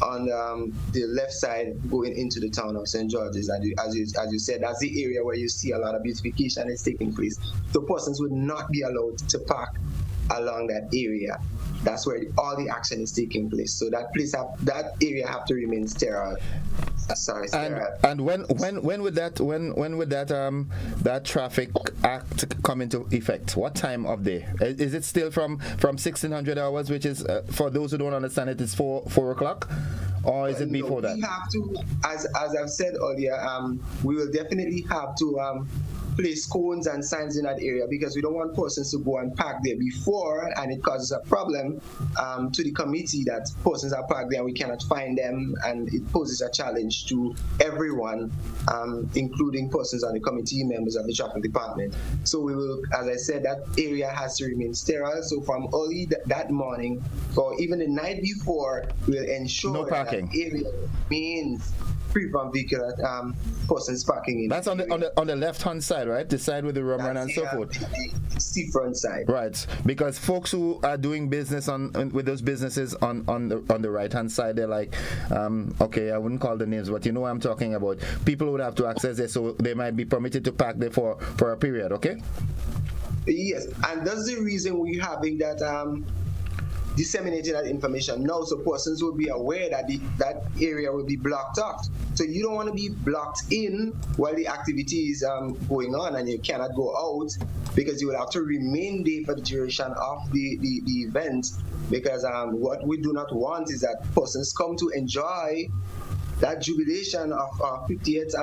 on the left side going into the town of St. George's. As you said, that's the area where you see a lot of beautification is taking place. So persons would not be allowed to park along that area. That's where all the action is taking place. So that area have to remain sterile. And when would that traffic act come into effect? What time of day? Is it still from 1600 hours, which is for those who don't understand it, is 4 o'clock, or is it before that? We have to, as I've said earlier, we will definitely have to place cones and signs in that area, because we don't want persons to go and park there before, and it causes a problem to the committee that persons are parked there and we cannot find them, and it poses a challenge to everyone, including persons on the committee, members of the traffic department. So we will, as I said, that area has to remain sterile. So from early that morning, or even the night before, we'll ensure no parking. That area remains free from vehicular persons parking in. That's on the left hand side, right? The side with the rum run and so forth. The seafront side. Right, because folks who are doing business with those businesses on the right hand side, they're like, okay, I wouldn't call the names, but you know what I'm talking about. People would have to access it, so they might be permitted to park there for a period. Okay. Yes, and that's the reason we're having that disseminating that information now, so persons will be aware that that area will be blocked out. So you don't want to be blocked in while the activity is going on, and you cannot go out, because you will have to remain there for the duration of the event, because what we do not want is that persons come to enjoy that jubilation of 50th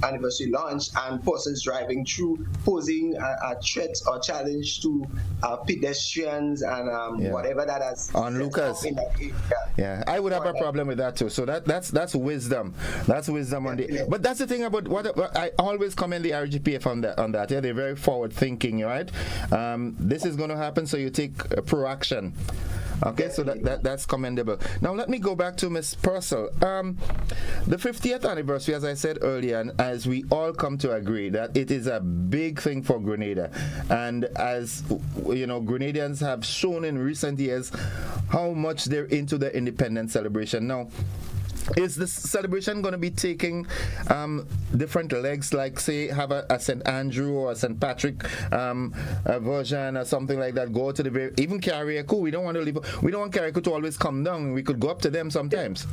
anniversary launch, and persons driving through posing a threat or challenge to pedestrians and whatever that has on Lucas. In that area. Yeah, I would have a problem with that too. So that's wisdom. That's wisdom on the. But that's the thing about what I always commend the RGPF on that. Yeah, they're very forward thinking, right? This is going to happen, so you take pro-action. Okay, so that's commendable. Now let me go back to Ms. Purcell. The 50th anniversary, as I said earlier, and as we all come to agree, that it is a big thing for Grenada. And as you know, Grenadians have shown in recent years how much they're into the independence celebration. Now, is this celebration going to be taking different legs, like say have a St. Andrew or a St. Patrick version or something like that? Go to the even Carriacou. We don't want Carriacou to always come down. We could go up to them sometimes.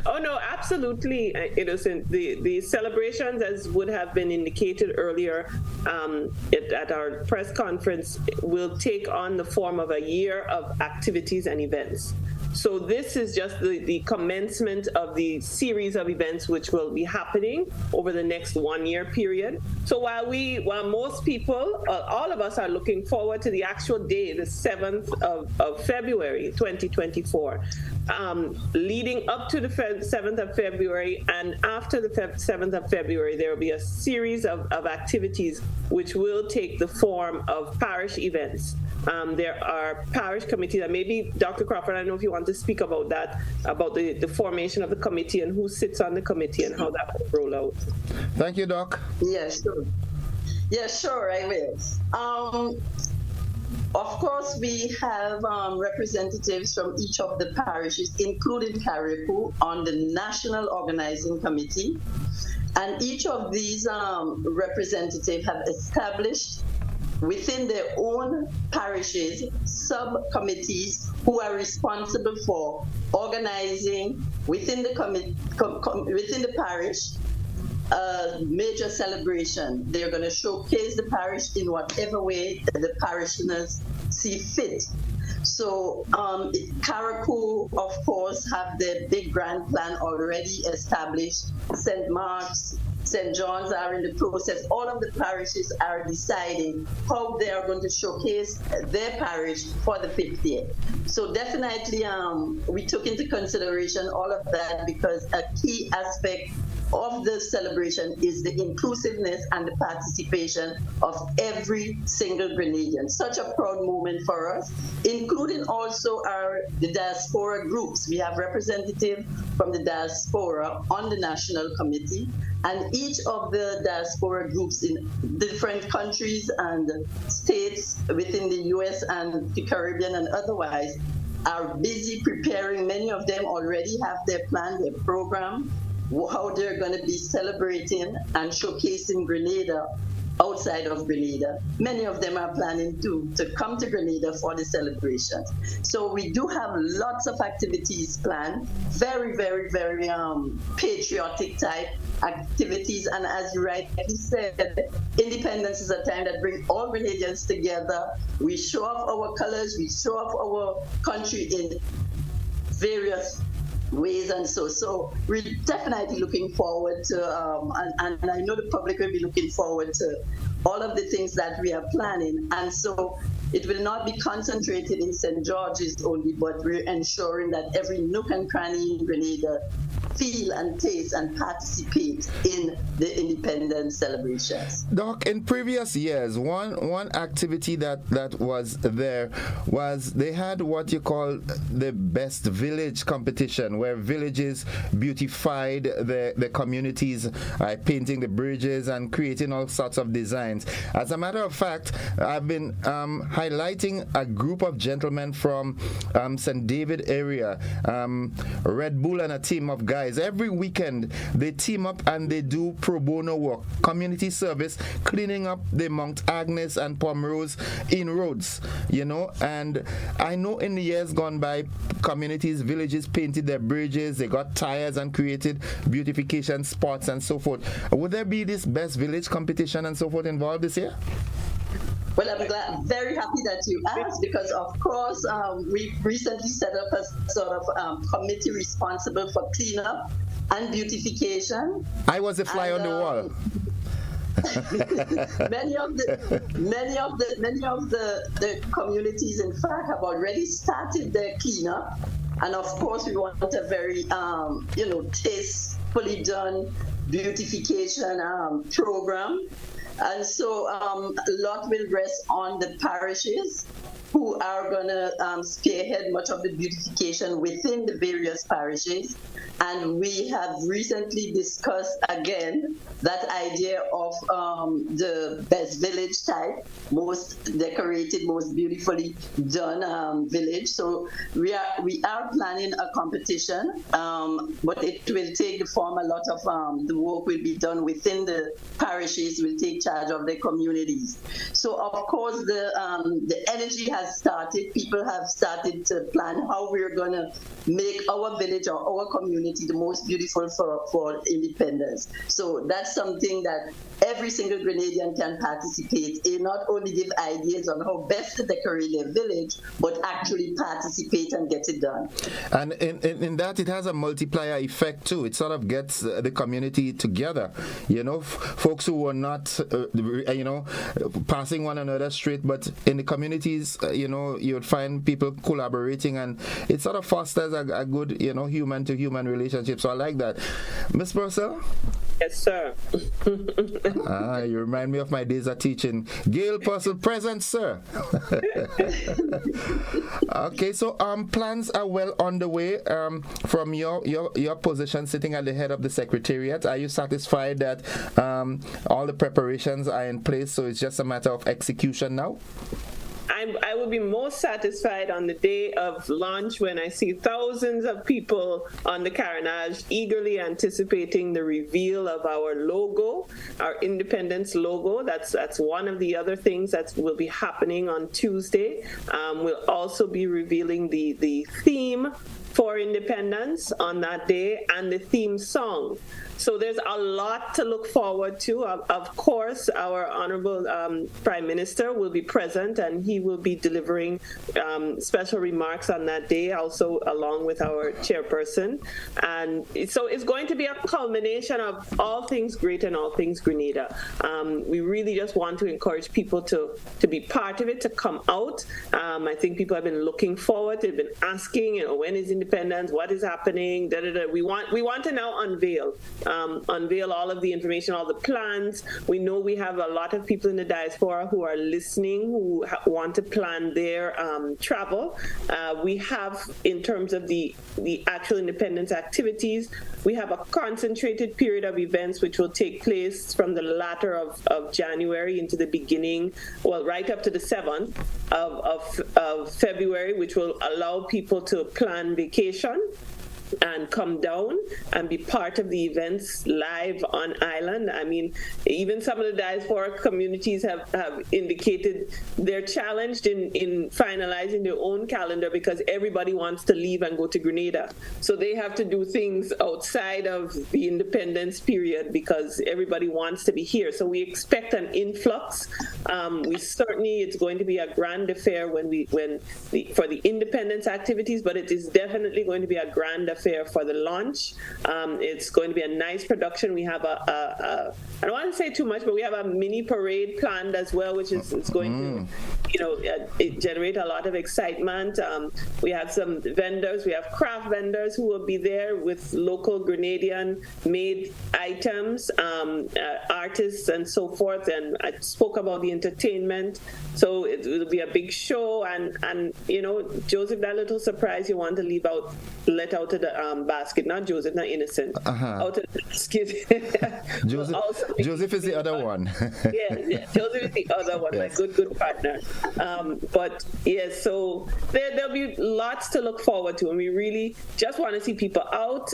Oh no, absolutely, Innocent. The celebrations, as would have been indicated earlier at our press conference, will take on the form of a year of activities and events. So this is just the commencement of the series of events which will be happening over the next 1 year period. So while most people, all of us are looking forward to the actual day, the 7th of February, 2024, leading up to the 7th of February, and after the 7th of February, there will be a series of activities which will take the form of parish events. There are parish committees, and maybe Dr. Crawford, I don't know if you want to speak about that, about the formation of the committee and who sits on the committee and how that will roll out. Thank you, Doc. Yes, sure. Yeah, sure, I will. Of course, we have representatives from each of the parishes, including Carriacou, on the National Organizing Committee. And each of these representatives have established within their own parishes subcommittees who are responsible for organizing within the within the parish a major celebration. They're going to showcase the parish in whatever way the parishioners see fit. So Carriacou, of course, have their big grand plan already established. St. Mark's, St. John's are in the process. All of the parishes are deciding how they are going to showcase their parish for the 50th. So definitely we took into consideration all of that, because a key aspect of the celebration is the inclusiveness and the participation of every single Grenadian. Such a proud moment for us, including also the diaspora groups. We have representatives from the diaspora on the national committee, and each of the diaspora groups in different countries and states within the US and the Caribbean and otherwise are busy preparing. Many of them already have their plan, their program, how they're going to be celebrating and showcasing Grenada outside of Grenada. Many of them are planning to come to Grenada for the celebration. So we do have lots of activities planned, very, very, very patriotic type activities. And as you rightly said, independence is a time that brings all Grenadians together. We show off our colors, we show off our country in various ways, and so we're definitely looking forward to and I know the public will be looking forward to all of the things that we are planning. And so it will not be concentrated in St. George's only, but we're ensuring that every nook and cranny in Grenada feel and taste and participate in the independence celebrations. Doc, in previous years, one activity that was there was they had what you call the best village competition, where villages beautified the communities by painting the bridges and creating all sorts of designs. As a matter of fact, I've been highlighting a group of gentlemen from St. David area, Red Bull and a team of guys guys. Every weekend they team up and they do pro bono work, community service, cleaning up the Mount Agnes and Pomerose in roads, you know. And I know in the years gone by, communities, villages painted their bridges, they got tires and created beautification spots and so forth. Would there be this best village competition and so forth involved this year? Well, I'm very happy that you asked, because of course we recently set up a sort of committee responsible for cleanup and beautification. I was a fly on the wall. many of the communities, in fact, have already started their cleanup, and of course we want a very tastefully done beautification program. And so a lot will rest on the parishes, who are going to spearhead much of the beautification within the various parishes. And we have recently discussed again that idea of the best village type, most decorated, most beautifully done village. So we are planning a competition, but it will take the form. A lot of the work will be done within the parishes, will take charge of their communities. So of course the energy has started. People have started to plan how we're going to make our village or our community the most beautiful for independence. So that's something that every single Grenadian can participate in, not only give ideas on how best to decorate their village, but actually participate and get it done. And in that, it has a multiplier effect too. It sort of gets the community together. You know, folks who were not, passing one another straight, but in the communities, you'd find people collaborating, and it sort of fosters a good, human-to-human relationship. So I like that. Miss Purcell? Yes, sir. You remind me of my days of teaching. Gail Purcell, present, sir. Okay, so plans are well on the way from your position sitting at the head of the Secretariat. Are you satisfied that all the preparations are in place, so it's just a matter of execution now? I will be most satisfied on the day of launch when I see thousands of people on the carnage eagerly anticipating the reveal of our logo, our independence logo. That's one of the other things that will be happening on Tuesday. We'll also be revealing the theme for independence on that day and the theme song. So there's a lot to look forward to. Of course, our Honorable Prime Minister will be present, and he will be delivering special remarks on that day, also along with our chairperson. And so it's going to be a culmination of all things great and all things Grenada. We really just want to encourage people to be part of it, to come out. I think people have been looking forward. They've been asking, when is independence? What is happening? We want to now unveil all of the information, all the plans. We know we have a lot of people in the diaspora who are listening, who want to plan their travel. We have, in terms of the actual independence activities, we have a concentrated period of events which will take place from the latter of January into the beginning, right up to the 7th of February, which will allow people to plan vacation and come down and be part of the events live on island. I mean, even some of the diaspora communities have indicated they're challenged in finalizing their own calendar because everybody wants to leave and go to Grenada. So they have to do things outside of the independence period because everybody wants to be here. So we expect an influx. It's going to be a grand affair for the independence activities, but it is definitely going to be a grand affair for the launch. It's going to be a nice production. We have I don't want to say too much, but we have a mini parade planned as well, which is going to generate a lot of excitement. We have some vendors. We have craft vendors who will be there with local Grenadian made items, artists and so forth. And I spoke about the entertainment. So it will be a big show. And Joseph, that little surprise you want to let out to the basket. Not Joseph, not Innocent. Out of the basket. Joseph is the other one. yeah, Joseph is the other one, yes. My good partner. But yeah, so there'll be lots to look forward to, and we really just want to see people out,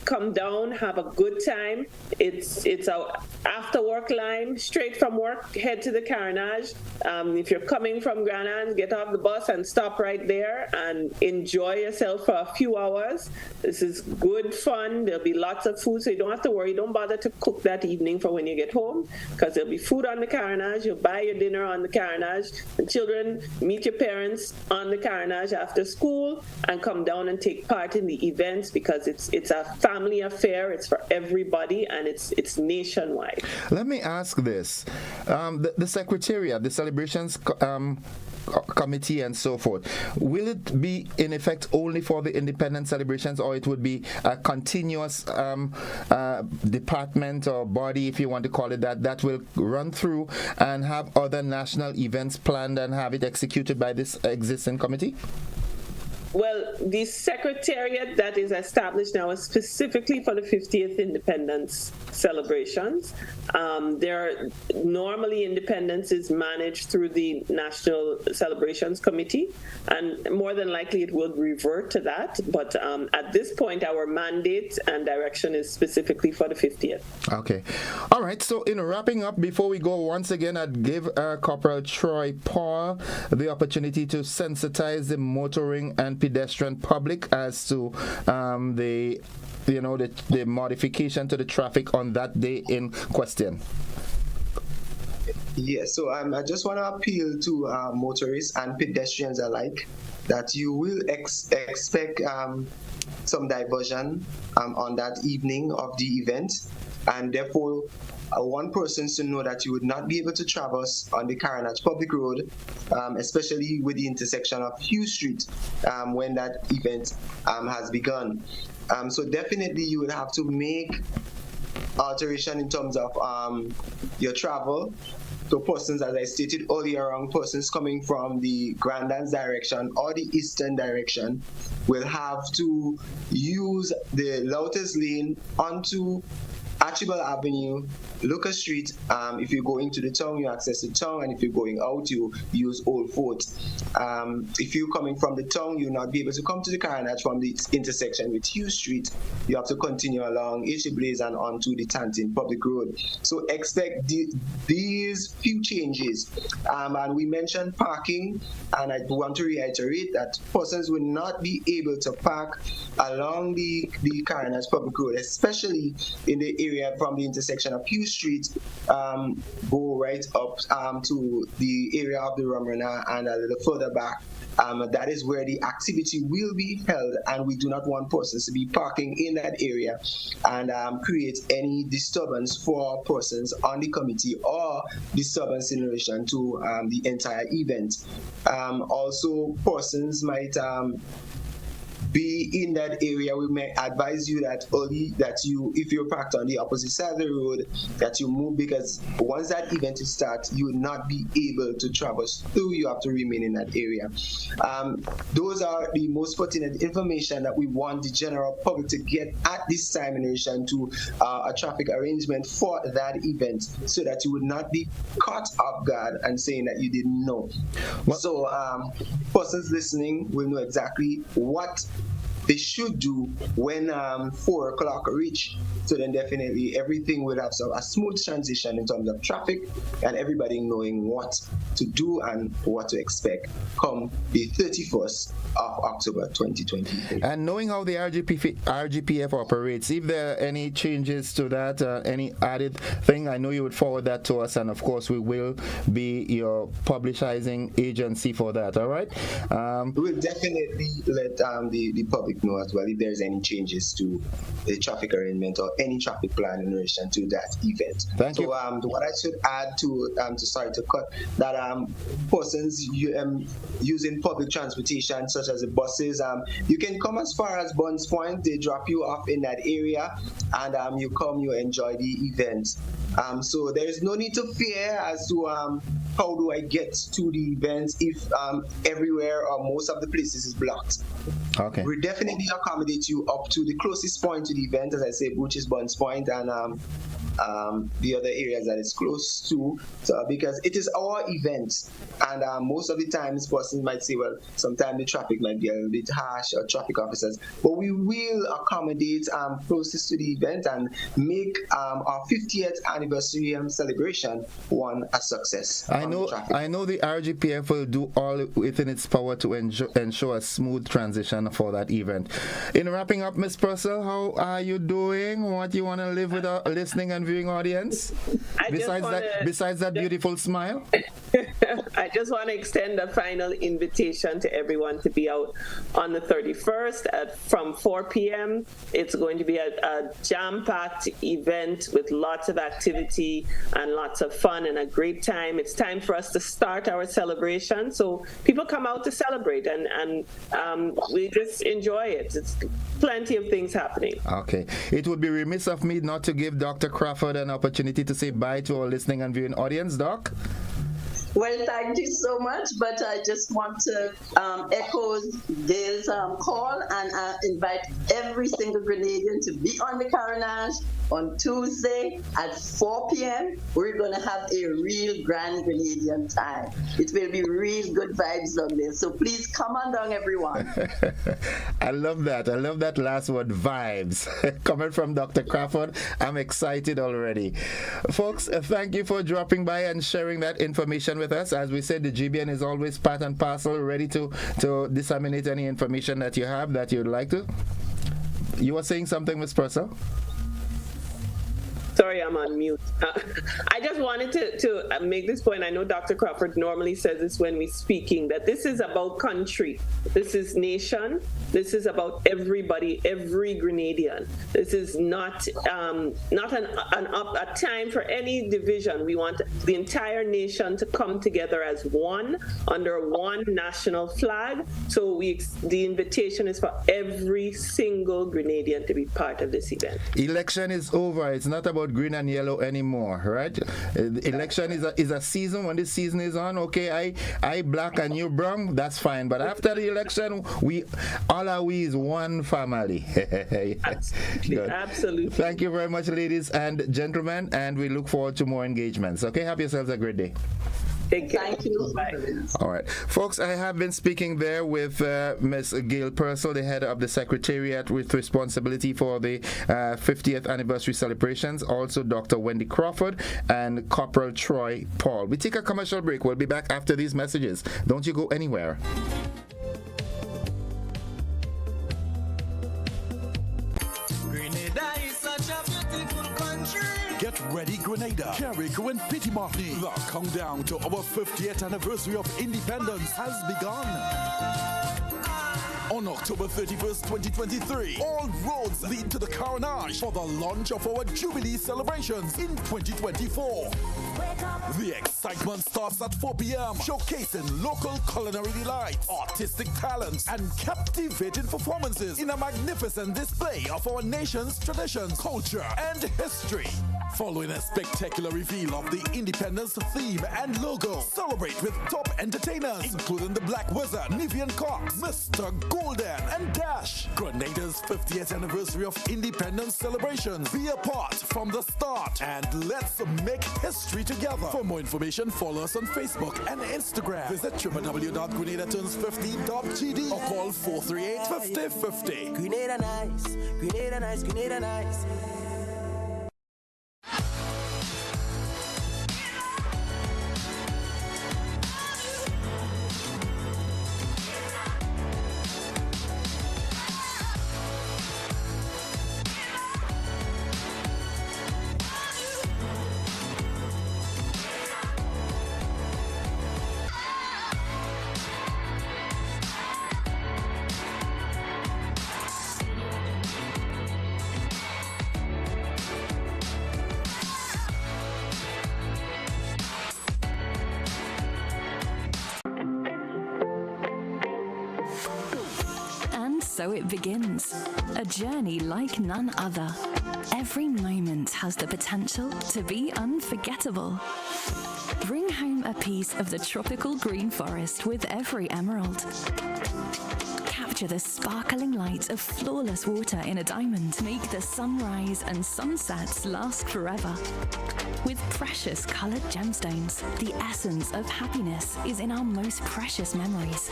come down, have a good time. It's our after work line, straight from work, head to the Carnage. If you're coming from Grand Anse, get off the bus and stop right there and enjoy yourself for a few hours. This is good fun. There'll be lots of food, so you don't have to worry. Don't bother to cook that evening for when you get home, because there'll be food on the Carnage. You'll buy your dinner on the Carnage. The children meet your parents on the Carnage after school and come down and take part in the events, because it's a family affair. It's for everybody, and it's nationwide. Let me ask this: the Secretariat, the celebrations committee, and so forth, will it be in effect only for the independent celebrations, or it would be a continuous department or body, if you want to call it that will run through and have other national events planned and have it executed by this existing committee? Well, the secretariat that is established now is specifically for the 50th independence celebrations. Normally independence is managed through the National Celebrations Committee, and more than likely it will revert to that. But at this point, our mandate and direction is specifically for the 50th. Okay. All right. So in wrapping up, before we go, once again, I'd give Corporal Troy Paul the opportunity to sensitize the motoring and pedestrian public as to the modification to the traffic on that day in question. Yes, so I just want to appeal to motorists and pedestrians alike that you will expect some diversion on that evening of the event, and therefore one person to know that you would not be able to traverse on the Carnage Public Road, especially with the intersection of Hughes Street when that event has begun. So definitely you would have to make alteration in terms of your travel. So persons, as I stated earlier on, persons coming from the Grand Anse direction or the eastern direction will have to use the Louters Lane onto Archibald Avenue, Lucas Street. If you're going to the town, you access the town, and if you're going out, you use Old Fort. If you're coming from the town, you'll not be able to come to the Carnage from the intersection with Hughes Street. You have to continue along H.A. Blaze and onto the Tantin Public Road. So expect these few changes. And we mentioned parking, and I want to reiterate that persons will not be able to park along the Carnage Public Road, especially in the area from the intersection of Hughes Street, go right up to the area of the Ramrana and a little further back. That is where the activity will be held, and we do not want persons to be parking in that area and create any disturbance for persons on the committee or disturbance in relation to the entire event. Also, persons might be in that area. We may advise you that if you're parked on the opposite side of the road, that you move, because once that event is started, you will not be able to traverse through. You have to remain in that area. Those are the most pertinent information that we want the general public to get at this time in relation to a traffic arrangement for that event, so that you would not be caught off guard and saying that you didn't know. So persons listening will know exactly what they should do when 4 o'clock reach. So then definitely everything will have a smooth transition in terms of traffic, and everybody knowing what to do and what to expect come the 31st of October 2023. And knowing how the RGPF operates, if there are any changes to that, any added thing, I know you would forward that to us, and of course we will be your publicizing agency for that. All right? We'll definitely let the public know as well if there's any changes to the traffic arrangement or any traffic plan in relation to that event. Thank you. What I should add to cut that persons using public transportation such as the buses, you can come as far as Buns Point. They drop you off in that area, and you enjoy the event. So there is no need to fear as to how do I get to the events if everywhere or most of the places is blocked. Okay. We definitely accommodate you up to the closest point to the event, as I say, Butch's Buns Point, and the other areas that it's close to, so, because it is our event, and most of the times persons might say, well, sometimes the traffic might be a little bit harsh, or traffic officers, but we will accommodate closest to the event and make our 50th anniversary celebration one a success. I know the RGPF will do all within its power to ensure a smooth transition for that event. In wrapping up, Ms. Purcell, how are you doing? What you want to live with our listening and viewing audience? Besides that beautiful smile? I just want to extend a final invitation to everyone to be out on the 31st from 4 p.m. It's going to be a jam-packed event with lots of activity and lots of fun and a great time. It's time for us to start our celebration. So people come out to celebrate and we just enjoy it. It's plenty of things happening. Okay. It would be remiss of me not to give Dr. Crawford an opportunity to say bye to our listening and viewing audience. Doc? Well, thank you so much, but I just want to echo Gail's call and invite every single Grenadian to be on the Carnage on Tuesday at 4 p.m. We're going to have a real grand Grenadian time. It will be real good vibes down there. So please come on down, everyone. I love that. I love that last word, vibes. Coming from Dr. Crawford, I'm excited already. Folks, thank you for dropping by and sharing that information with us. As we said, the GBN is always part and parcel, ready to disseminate any information that you have that you'd like to. You were saying something, Ms. Purcell? Sorry, I'm on mute. I just wanted to make this point. I know Dr. Crawford normally says this when we're speaking, that this is about country. This is nation. This is about everybody, every Grenadian. This is not a time for any division. We want the entire nation to come together as one, under one national flag. So the invitation is for every single Grenadian to be part of this event. Election is over. It's not about green and yellow anymore, right? Election is a season. When this season is on, okay, I black and you brown, that's fine. But after the election, we is one family. Absolutely. Thank you very much, ladies and gentlemen, and we look forward to more engagements. Okay, have yourselves a great day. Thank you. Bye. All right. Folks, I have been speaking there with Ms. Gail Purcell, the head of the Secretariat with responsibility for the 50th anniversary celebrations, also Dr. Wendy Crawford and Corporal Troy Paul. We take a commercial break. We'll be back after these messages. Don't you go anywhere. Grenada is such a beautiful country. Get ready, Grenada. Carrico and Pity Martini. The countdown to our 50th anniversary of independence has begun. On October 31st, 2023, all roads lead to the Carnage for the launch of our Jubilee celebrations in 2024. The excitement starts at 4 p.m., showcasing local culinary delights, artistic talents, and captivating performances in a magnificent display of our nation's traditions, culture, and history. Following a spectacular reveal of the Independence theme and logo, celebrate with top entertainers, including the Black Wizard, Nivian Cox, Mr. Golden, and Dash. Grenada's 50th anniversary of independence celebrations. Be a part from the start, and let's make history together. For more information, follow us on Facebook and Instagram. Visit www.GrenadaTurns50.gd or call 438-5050. Grenada nice, Grenada nice, Grenada nice. So it begins, a journey like none other. Every moment has the potential to be unforgettable. Bring home a piece of the tropical green forest with every emerald. Capture the sparkling light of flawless water in a diamond. Make the sunrise and sunsets last forever. With precious colored gemstones, the essence of happiness is in our most precious memories.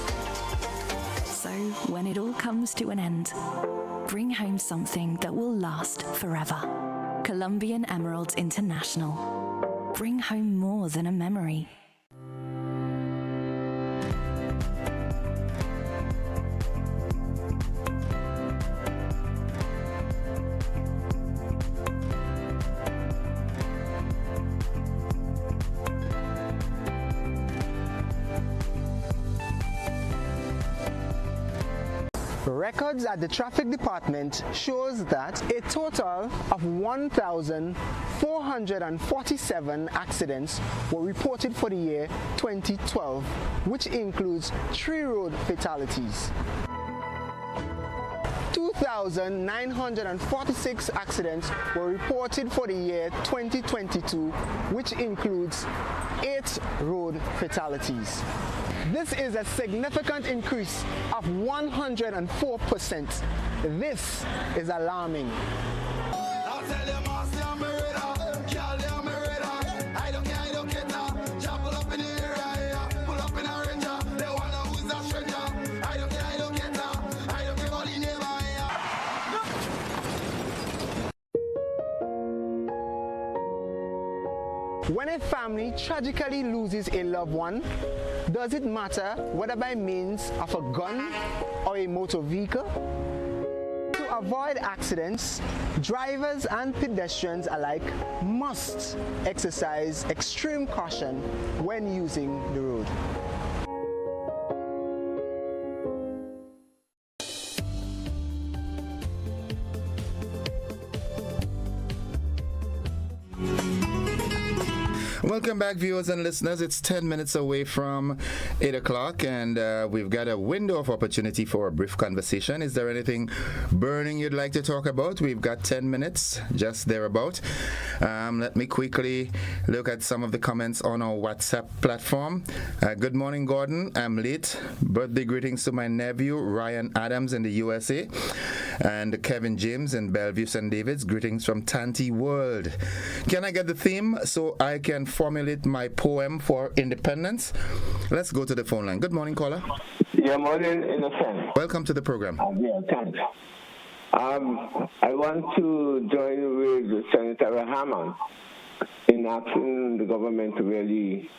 So, when it all comes to an end, bring home something that will last forever. Colombian Emeralds International. Bring home more than a memory. Records at the traffic department shows that a total of 1,447 accidents were reported for the year 2012, which includes 3 road fatalities. 2,946 accidents were reported for the year 2022, which includes 8 road fatalities. This is a significant increase of 104%. This is alarming. When a family tragically loses a loved one, does it matter whether by means of a gun or a motor vehicle? To avoid accidents, drivers and pedestrians alike must exercise extreme caution when using the road. Welcome back, viewers and listeners. It's 10 minutes away from 8 o'clock, and we've got a window of opportunity for a brief conversation. Is there anything burning you'd like to talk about? We've got 10 minutes, just thereabout. Let me quickly look at some of the comments on our WhatsApp platform. Good morning, Gordon. I'm late. Birthday greetings to my nephew, Ryan Adams in the USA, and Kevin James in Bellevue, St. David's. Greetings from Tanti World. Can I get the theme so I can formulate my poem for independence? Let's go to the phone line. Good morning, caller. Good morning, Innocent. Welcome to the program. Yeah, thanks. I want to join with Senator Hammond in asking the government to really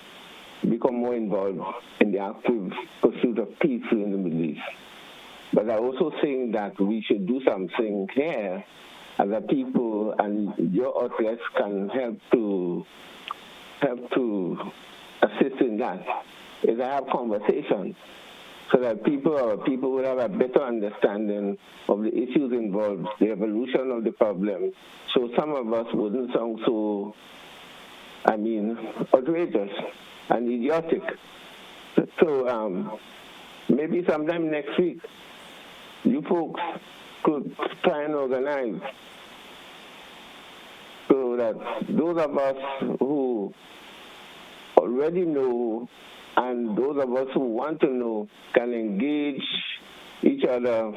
become more involved in the active pursuit of peace in the Middle East. But I also think that we should do something here as a people, and your outlets can help to assist in that, is I have conversations so that people will have a better understanding of the issues involved, the evolution of the problem, so some of us wouldn't sound so, outrageous and idiotic. So maybe sometime next week, you folks could try and organize so that those of us who already know and those of us who want to know can engage each other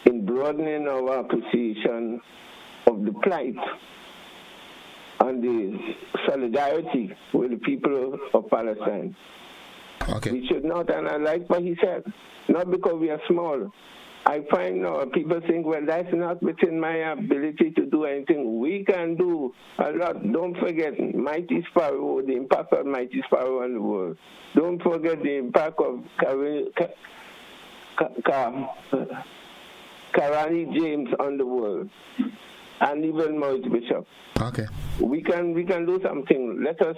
in broadening our appreciation of the plight and the solidarity with the people of Palestine. Okay. We should not, and I like what he said, not because we are small. I find people think, well, that's not within my ability to do anything. We can do a lot. Don't forget Mighty Sparrow, the impact of Mighty Sparrow on the world. Don't forget the impact of Karani James on the world, and even Maurice Bishop. Okay. We can do something. Let us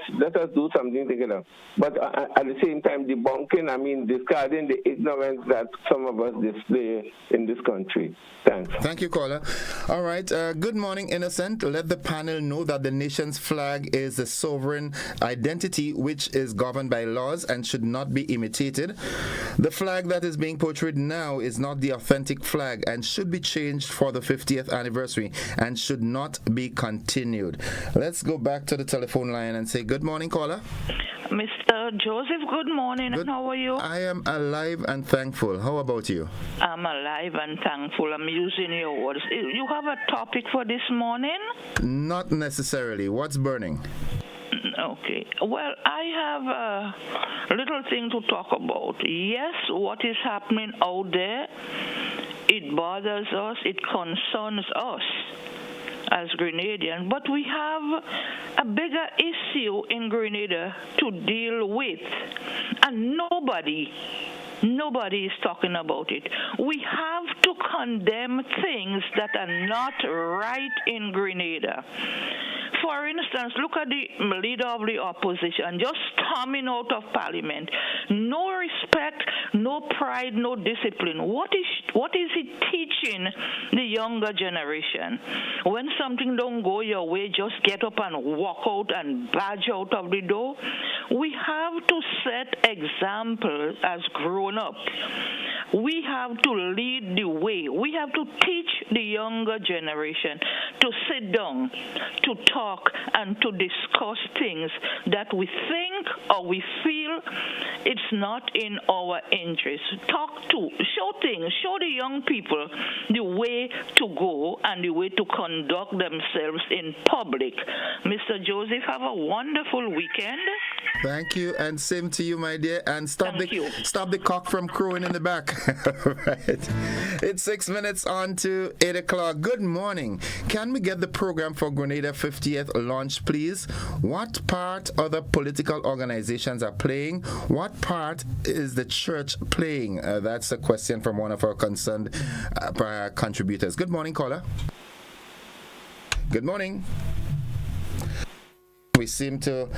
do something together. But at the same time, discarding the ignorance that some of us display in this country. Thanks. Thank you, caller. All right. Good morning, Innocent. Let the panel know that the nation's flag is a sovereign identity which is governed by laws and should not be imitated. The flag that is being portrayed now is not the authentic flag and should be changed for the 50th anniversary and should not be continued. Let's go back to the telephone line and say good morning, caller. Mr. Joseph, good morning. And how are you? I am alive and thankful. How about you? I'm alive and thankful. I'm using your words. You have a topic for this morning? Not necessarily. What's burning? Okay. Well, I have a little thing to talk about. Yes, what is happening out there, it bothers us, it concerns us as Grenadians, but we have a bigger issue in Grenada to deal with, and nobody is talking about it. We have to condemn things that are not right in Grenada. For instance, look at the leader of the opposition just storming out of parliament. No respect, no pride, no discipline. What is he teaching the younger generation? When something don't go your way, just get up and walk out and badge out of the door. We have to set example as grown-ups. We have to lead the way. We have to teach the younger generation to sit down, to talk, and to discuss things that we think or we feel it's not in our interest. Show the young people the way to go and the way to conduct themselves in public. Mr. Joseph, have a wonderful weekend. Thank you, and same to you, my dear. And stop the cock from crowing in the back. Right. It's 6 minutes on to 8 o'clock. Good morning. Can we get the program for Grenada 50th launch, please? What part other political organizations are playing? What part is the church playing? That's a question from one of our concerned contributors. Good morning, caller. Good morning. We seem to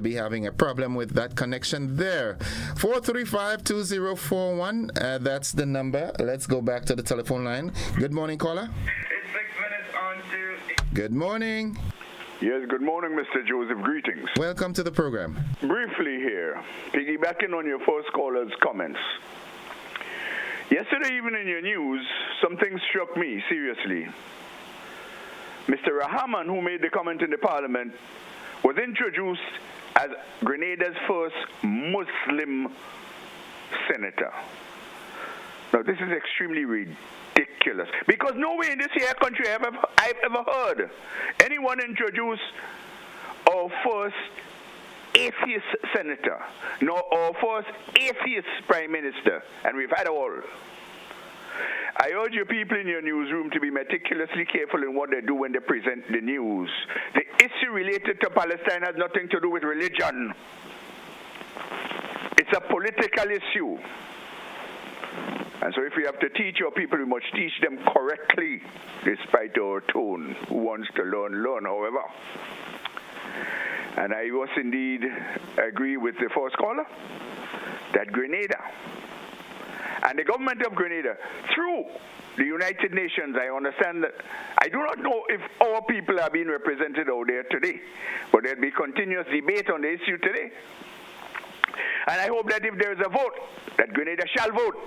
be having a problem with that connection there. 435-2041, that's the number. Let's go back to the telephone line. Good morning, caller. It's 6 minutes on to... Good morning. Yes, good morning, Mr. Joseph. Greetings. Welcome to the program. Briefly here, piggybacking on your first caller's comments. Yesterday evening in your news, something struck me seriously. Mr. Rahman, who made the comment in the parliament, was introduced as Grenada's first Muslim senator. Now, this is extremely ridiculous, because nowhere in this here country I've ever heard anyone introduce our first atheist senator, nor our first atheist prime minister, and we've had all. I urge you people in your newsroom to be meticulously careful in what they do when they present the news. The issue related to Palestine has nothing to do with religion. It's a political issue. And so if we have to teach our people, we must teach them correctly, despite our tone. Who wants to learn, however. And I must indeed agree with the first caller that Grenada and the government of Grenada, through the United Nations, I understand that, I do not know if our people are being represented out there today, but there'll be continuous debate on the issue today. And I hope that if there is a vote, that Grenada shall vote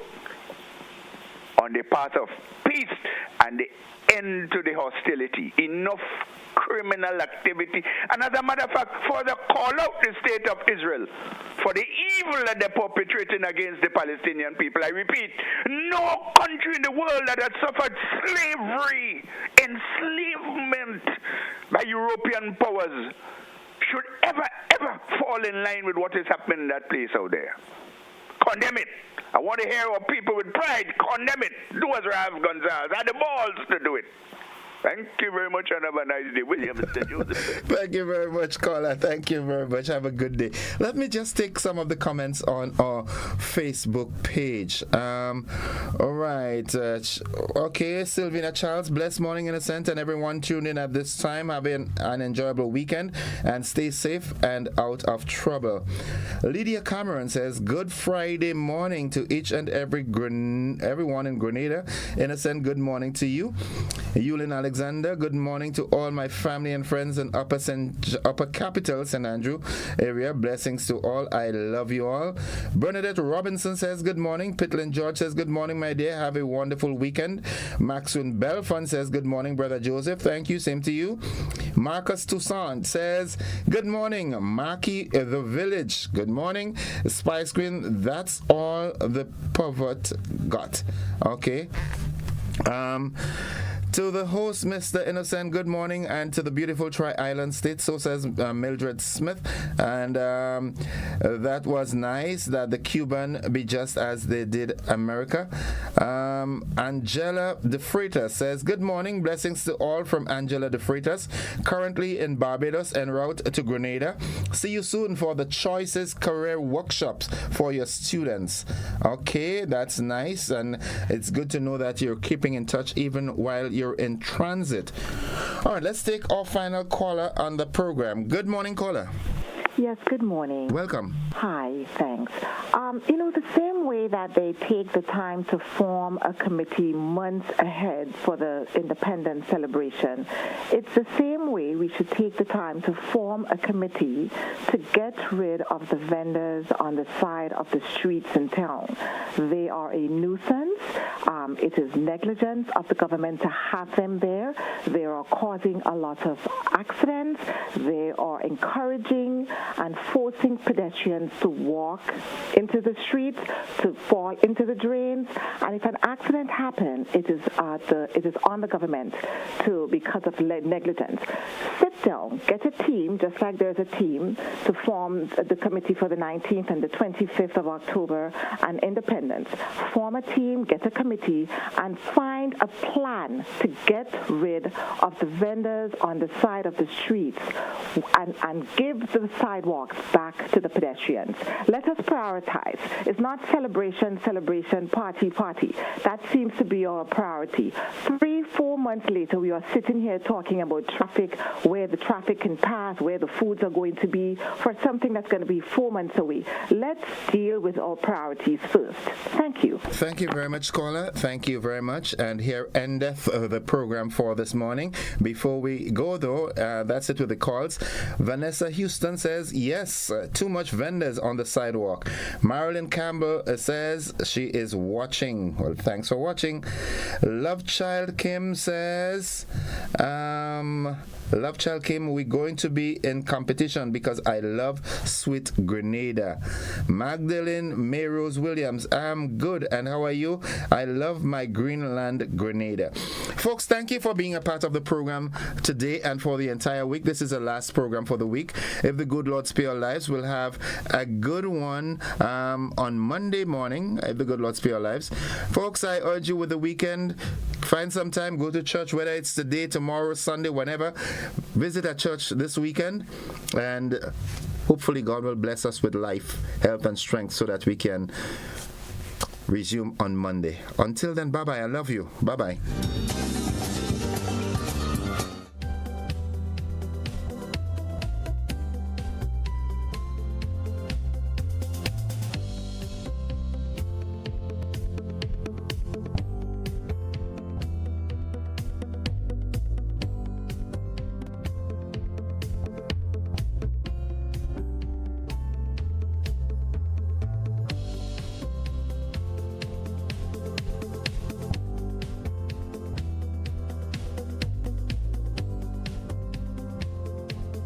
on the path of peace and the end to the hostility. Enough criminal activity, and as a matter of fact, further call out the state of Israel for the evil that they're perpetrating against the Palestinian people. I repeat, no country in the world that has suffered slavery, enslavement by European powers should ever fall in line with what is happening in that place out there. Condemn it. I want to hear our people with pride condemn it. Do as Rav Gonzalez had the balls to do it. Thank you very much, and have a nice day. William, Mr. Joseph. Thank you very much, caller. Thank you very much. Have a good day. Let me just take some of the comments on our Facebook page. All right. Okay, Sylvina Charles, blessed morning, innocent, and everyone tuned in at this time. Have an enjoyable weekend and stay safe and out of trouble. Lydia Cameron says, good Friday morning to each and everyone in Grenada. Innocent, good morning to you. Yulin Alexander, good morning to all my family and friends in Upper Capital, St. Andrew area. Blessings to all. I love you all. Bernadette Robinson says good morning. Pitlin George says good morning, my dear. Have a wonderful weekend. Maxwin Belfont says good morning, Brother Joseph. Thank you. Same to you. Marcus Toussaint says good morning, Marky the Village. Good morning. Spice Queen, that's all the pervert got. Okay. To the host, Mr. Innocent, good morning, and to the beautiful Tri-Island State, so says Mildred Smith. And that was nice that the Cuban be just as they did America. Angela De Freitas says, good morning, blessings to all from Angela De Freitas, currently in Barbados en route to Grenada. See you soon for the Choices Career Workshops for your students. Okay, that's nice, and it's good to know that you're keeping in touch even while you're in transit. All right, let's take our final caller on the program. Good morning, caller. Yes, good morning. Welcome. Hi, thanks. The same way that they take the time to form a committee months ahead for the independence celebration, it's the same way we should take the time to form a committee to get rid of the vendors on the side of the streets in town. They are a nuisance. It is negligence of the government to have them there. They are causing a lot of accidents. They are encouraging and forcing pedestrians to walk into the streets, to fall into the drains. And if an accident happens, it is on the government because of negligence. Sit down, get a team, just like there's a team to form the committee for the 19th and the 25th of October and Independence. Form a team, get a committee, and find a plan to get rid of the vendors on the side of the streets and give the sidewalks back to the pedestrians. Let us prioritize. It's not celebration, party. That seems to be our priority. 3-4 months later, we are sitting here talking about traffic, where the traffic can pass, where the foods are going to be, for something that's going to be 4 months away. Let's deal with our priorities first. Thank you. Thank you very much, caller. Thank you very much. And here endeth the program for this morning. Before we go, though, that's it with the calls. Vanessa Houston says, yes, too much vendors on the sidewalk. Marilyn Campbell says she is watching. Well, thanks for watching. Love Child Kim says, Love Child Kim, we're going to be in competition because I love sweet Grenada. Magdalene Mayrose Williams, I'm good, and how are you? I love my Greenland Grenada. Folks, thank you for being a part of the program today and for the entire week. This is the last program for the week. If the good Lord spare our lives, we'll have a good one on Monday morning, if the good Lord spare our lives. Folks, I urge you with the weekend, find some time, go to church, whether it's today, tomorrow, Sunday, whenever. Visit a church this weekend, and hopefully God will bless us with life, health, and strength so that we can resume on Monday. Until then, bye-bye. I love you. Bye-bye.